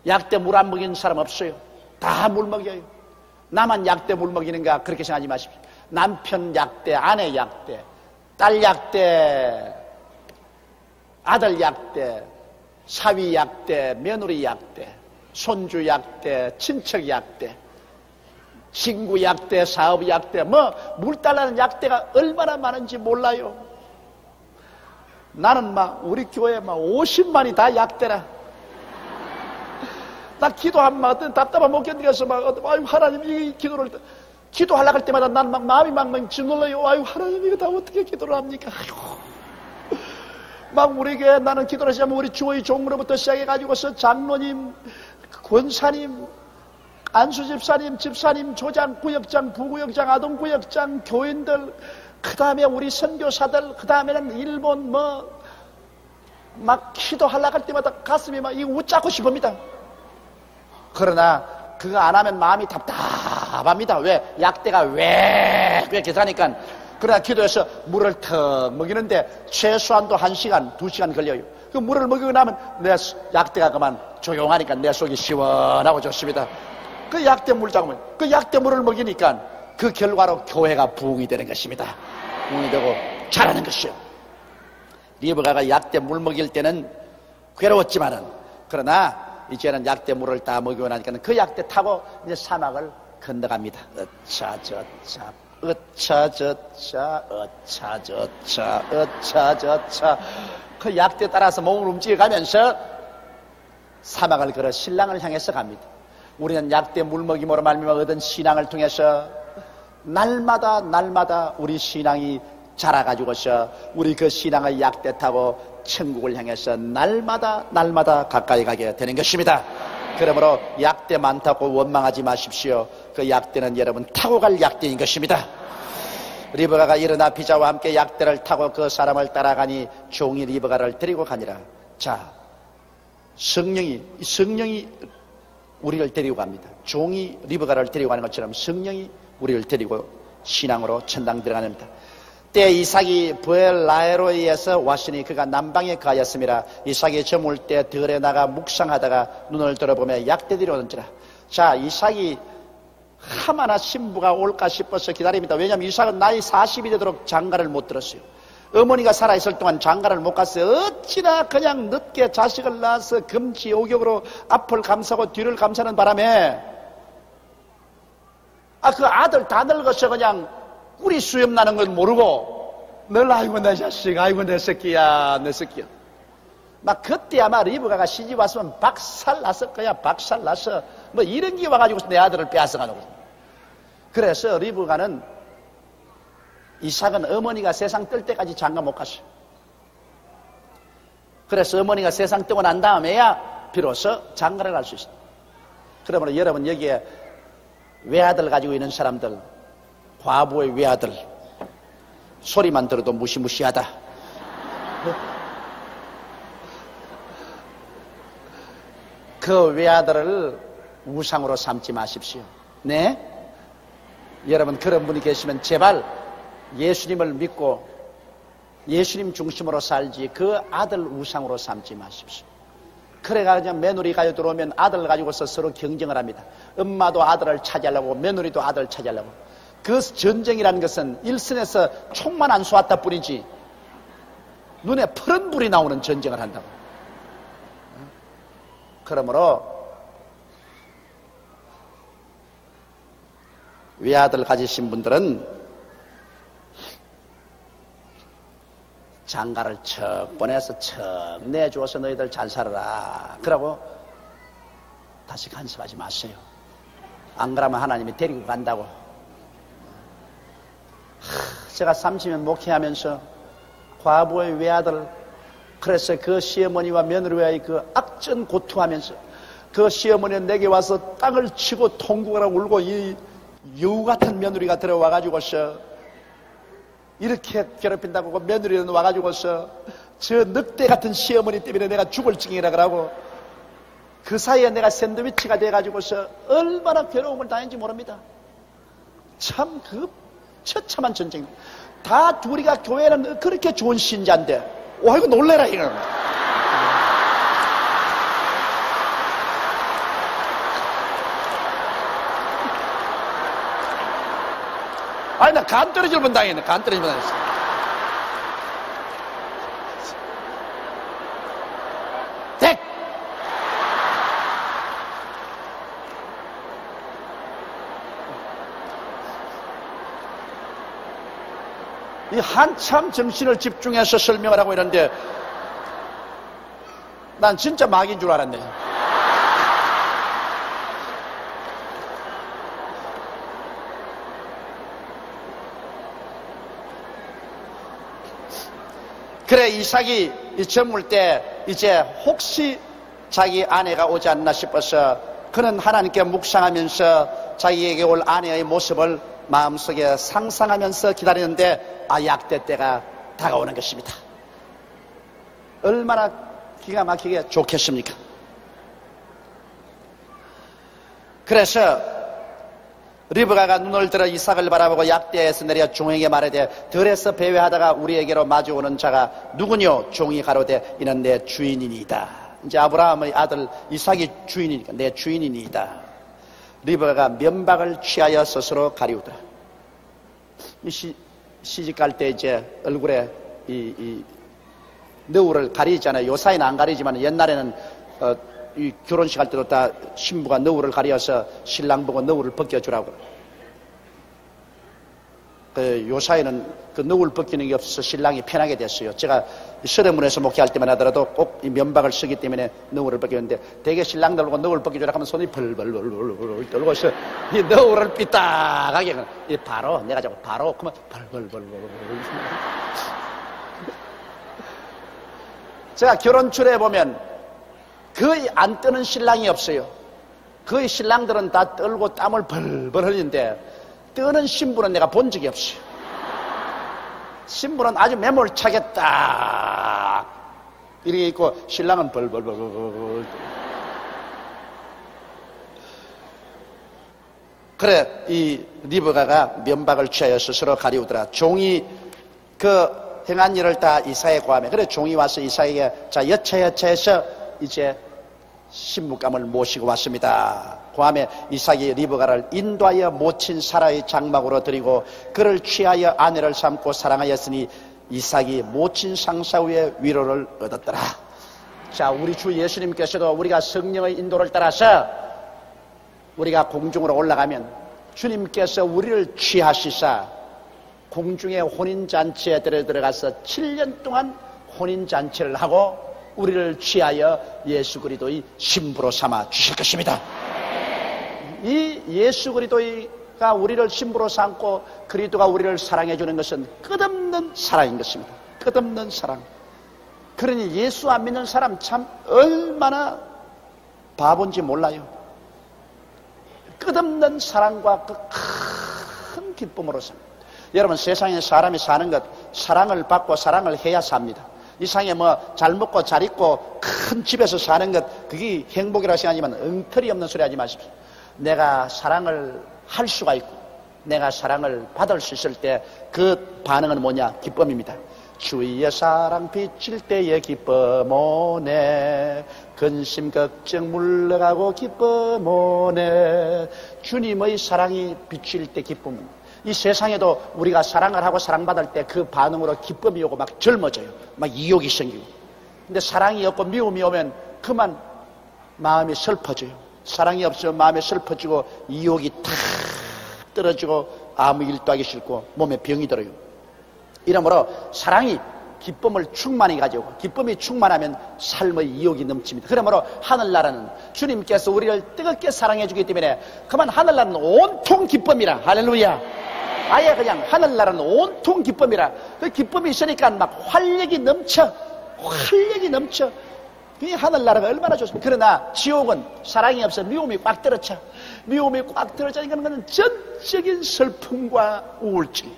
약대 물 안 먹이는 사람 없어요. 다 물 먹여요. 나만 약대 물 먹이는가 그렇게 생각하지 마십시오. 남편 약대, 아내 약대, 딸 약대, 아들 약대, 사위 약대, 며느리 약대, 손주 약대, 친척 약대, 친구 약대, 사업 약대, 물 달라는 약대가 얼마나 많은지 몰라요. 나는 우리 교회 50만이 다 약대라. 나 기도하면 어떤 답답한 못 견디겠어. 아유, 하나님 이 기도를 기도하려고 할 때마다 난 막 마음이 막 짓눌러요. 아유, 하나님 이거 다 어떻게 기도를 합니까? 아유. 막 우리 교회 나는 기도를 하자면 우리 주의 종으로부터 시작해가지고서 장로님, 권사님, 안수집사님, 집사님, 조장, 구역장, 부구역장, 아동구역장, 교인들, 그 다음에 우리 선교사들, 그 다음에는 일본 막 기도하려고 할 때마다 가슴이 막 이거 웃자고 싶습니다. 그러나 그거 안 하면 마음이 답답합니다. 왜? 약대가 왜 계산하니까. 그러나 기도해서 물을 턱 먹이는데 최소한도 1시간, 2시간 걸려요. 그 물을 먹이고 나면 내 약대가 그만 조용하니까 내 속이 시원하고 좋습니다. 그 약대 물 잡으면 그 약대 물을 먹이니까 그 결과로 교회가 부흥이 되는 것입니다. 부흥이 되고 자라는 것이요. 리브가가 약대 물 먹일 때는 괴로웠지만은, 그러나 이제는 약대 물을 다 먹이고 나니까 그 약대 타고 이제 사막을 건너갑니다. 어차저차, 어차저차, 어차저차, 어차저차. 그 약대 따라서 몸을 움직여가면서 사막을 걸어 신랑을 향해서 갑니다. 우리는 약대 물먹임으로 말미암아 얻은 신앙을 통해서 날마다 우리 신앙이 자라가지고서 우리 그 신앙의 약대 타고 천국을 향해서 날마다 가까이 가게 되는 것입니다. 그러므로 약대 많다고 원망하지 마십시오. 그 약대는 여러분 타고 갈 약대인 것입니다. 리브가가 일어나 비자와 함께 약대를 타고 그 사람을 따라가니 종이 리브가를 데리고 가니라. 자, 성령이 우리를 데리고 갑니다. 종이 리브가를 데리고 가는 것처럼 성령이 우리를 데리고 신앙으로 천당 들어가냅니다. 때 이삭이 브엘라에로에서 왔으니 그가 남방에 가였음이라. 이삭이 저물 때 들에 나가 묵상하다가 눈을 들어보며 약대들이 오는지라. 자, 이삭이 하마나 신부가 올까 싶어서 기다립니다. 왜냐하면 이삭은 나이 40이 되도록 장가를 못 들었어요. 어머니가 살아있을 동안 장가를 못 갔어요. 어찌나 그냥 늦게 자식을 낳아서 금치 오격으로 앞을 감싸고 뒤를 감싸는 바람에 그 아들 다 늙어서 그냥 꿀이 수염 나는 건 모르고 늘 아이고 내 자식, 아이고 내 새끼야, 내 새끼야. 막 그때 아마 리브가가 시집 왔으면 박살 났을 거야. 박살 나서 뭐 이런 게 와가지고 내 아들을 빼앗아가는 거죠. 그래서 리브가는 이삭은 어머니가 세상 뜰 때까지 장가 못 갔어요. 그래서 어머니가 세상 뜨고 난 다음에야 비로소 장가를 갈 수 있어요. 그러므로 여러분 여기에 외아들 가지고 있는 사람들, 과부의 외아들, 소리만 들어도 무시무시하다. 그 외아들을 우상으로 삼지 마십시오. 네? 여러분 그런 분이 계시면 제발 예수님을 믿고 예수님 중심으로 살지 그 아들 우상으로 삼지 마십시오. 그래가지고 며느리 가요 들어오면 아들 가지고서 서로 경쟁을 합니다. 엄마도 아들을 차지하려고 며느리도 아들을 차지하려고. 그 전쟁이라는 것은 일선에서 총만 안 쏘았다 뿐이지 눈에 푸른 불이 나오는 전쟁을 한다고. 그러므로 외아들 가지신 분들은 장가를 척 보내서 척 내주어서 너희들 잘 살아라 그러고 다시 간섭하지 마세요. 안 그러면 하나님이 데리고 간다고. 제가 30년 목회하면서 과부의 외아들, 그래서 그 시어머니와 며느리와의 그 악전 고투하면서 그 시어머니는 내게 와서 땅을 치고 통곡을 하고 울고 이 여우 같은 며느리가 들어와가지고서 이렇게 괴롭힌다고. 그 며느리는 와가지고서 저 늑대 같은 시어머니 때문에 내가 죽을 지경이라 그러고 그 사이에 내가 샌드위치가 돼가지고서 얼마나 괴로움을 당했는지 모릅니다. 참 그 처참한 전쟁. 다 우리가 교회는 그렇게 좋은 신자인데 이거 놀래라 이거. 아니 나 간 떨어질 뻔 당했네. 간 떨어질 뻔 당했어. 덱! 이 한참 정신을 집중해서 설명을 하고 있는데 난 진짜 마귀인 줄 알았네. 그래 이삭이 저물 때 이제 혹시 자기 아내가 오지 않나 싶어서 그는 하나님께 묵상하면서 자기에게 올 아내의 모습을 마음속에 상상하면서 기다리는데 약대 때가 다가오는 것입니다. 얼마나 기가 막히게 좋겠습니까? 그래서 리브가가 눈을 들어 이삭을 바라보고 약대에서 내려 종에게 말하되 들에서 배회하다가 우리에게로 마주오는 자가 누구뇨? 종이 가로되 이는 내 주인이니이다. 이제 아브라함의 아들 이삭이 주인이니까 내 주인이니이다. 리브가가 면박을 취하여 스스로 가리우더라. 시집갈 때 이제 얼굴에 이 너울을 가리잖아요. 요사이는 안 가리지만 옛날에는 이 결혼식 할 때도 다 신부가 너울을 가려서 신랑 보고 너울을 벗겨주라고. 요사이는 그 너울 벗기는 게 없어서 신랑이 편하게 됐어요. 제가 서대문에서 목회할 때만 하더라도 꼭 이 면박을 쓰기 때문에 너울을 벗겼는데 대개 신랑들 보고 너울 벗겨주라 하면 손이 벌벌벌벌 떨고 있어. 이 너울을 삐딱하게 바로 내가 자꾸 바로 그러면 벌벌벌벌. 제가 결혼출에 보면 거의 안 뜨는 신랑이 없어요. 거의 신랑들은 다 떨고 땀을 벌벌 흘리는데 뜨는 신부는 내가 본 적이 없어요. 신부는 아주 매몰차게 딱 이렇게 있고 신랑은 벌벌벌벌. 그래 이 리브가가 면박을 취하여 스스로 가리우더라. 종이 그 행한 일을 다 이삭에 고하며 그래 종이 와서 이삭에게 자 여차여차해서 이제 신부감을 모시고 왔습니다. 고함에 이삭이 리브가를 인도하여 모친 사라의 장막으로 드리고 그를 취하여 아내를 삼고 사랑하였으니 이삭이 모친 상사 후에 위로를 얻었더라. 자 우리 주 예수님께서도 우리가 성령의 인도를 따라서 우리가 공중으로 올라가면 주님께서 우리를 취하시사 공중의 혼인잔치에 들어가서 7년 동안 혼인잔치를 하고 우리를 취하여 예수 그리스도의 신부로 삼아 주실 것입니다. 이 예수 그리스도가 우리를 신부로 삼고 그리스도가 우리를 사랑해 주는 것은 끝없는 사랑인 것입니다. 끝없는 사랑. 그러니 예수 안 믿는 사람 참 얼마나 바본지 몰라요. 끝없는 사랑과 그 큰 기쁨으로 삽니다. 여러분 세상에 사람이 사는 것 사랑을 받고 사랑을 해야 삽니다. 이 세상에 뭐 잘 먹고 잘 입고 큰 집에서 사는 것 그게 행복이라고 생각하지만 엉터리 없는 소리 하지 마십시오. 내가 사랑을 할 수가 있고 내가 사랑을 받을 수 있을 때 그 반응은 뭐냐? 기쁨입니다. 주의 사랑 비칠 때의 기쁨 오네 근심 걱정 물러가고 기쁨 오네. 주님의 사랑이 비칠 때 기쁨. 이 세상에도 우리가 사랑을 하고 사랑받을 때 그 반응으로 기쁨이 오고 막 젊어져요. 막 이욕이 생기고. 근데 사랑이 없고 미움이 오면 그만 마음이 슬퍼져요. 사랑이 없으면 마음이 슬퍼지고 이욕이 탁 떨어지고 아무 일도 하기 싫고 몸에 병이 들어요. 이러므로 사랑이 기쁨을 충만히 가지고 기쁨이 충만하면 삶의 이욕이 넘칩니다. 그러므로 하늘나라는 주님께서 우리를 뜨겁게 사랑해 주기 때문에 그만 하늘나라는 온통 기쁨이라. 할렐루야. 아예 그냥 하늘나라는 온통 기쁨이라. 그 기쁨이 있으니까 막 활력이 넘쳐. 이 하늘나라가 얼마나 좋습니까? 그러나 지옥은 사랑이 없어 미움이 꽉 들어차. 미움이 꽉 들어차니까 그는 전적인 슬픔과 우울증.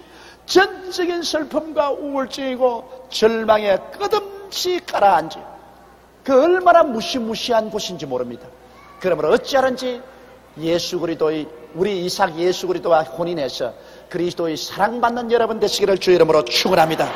전적인 슬픔과 우울증이고 절망에 끝없이 가라앉아요. 그 얼마나 무시무시한 곳인지 모릅니다. 그러므로 어찌하든지 예수 그리스도의 우리 이삭 예수 그리스도와 혼인해서 그리스도의 사랑받는 여러분 되시기를 주 이름으로 축원합니다.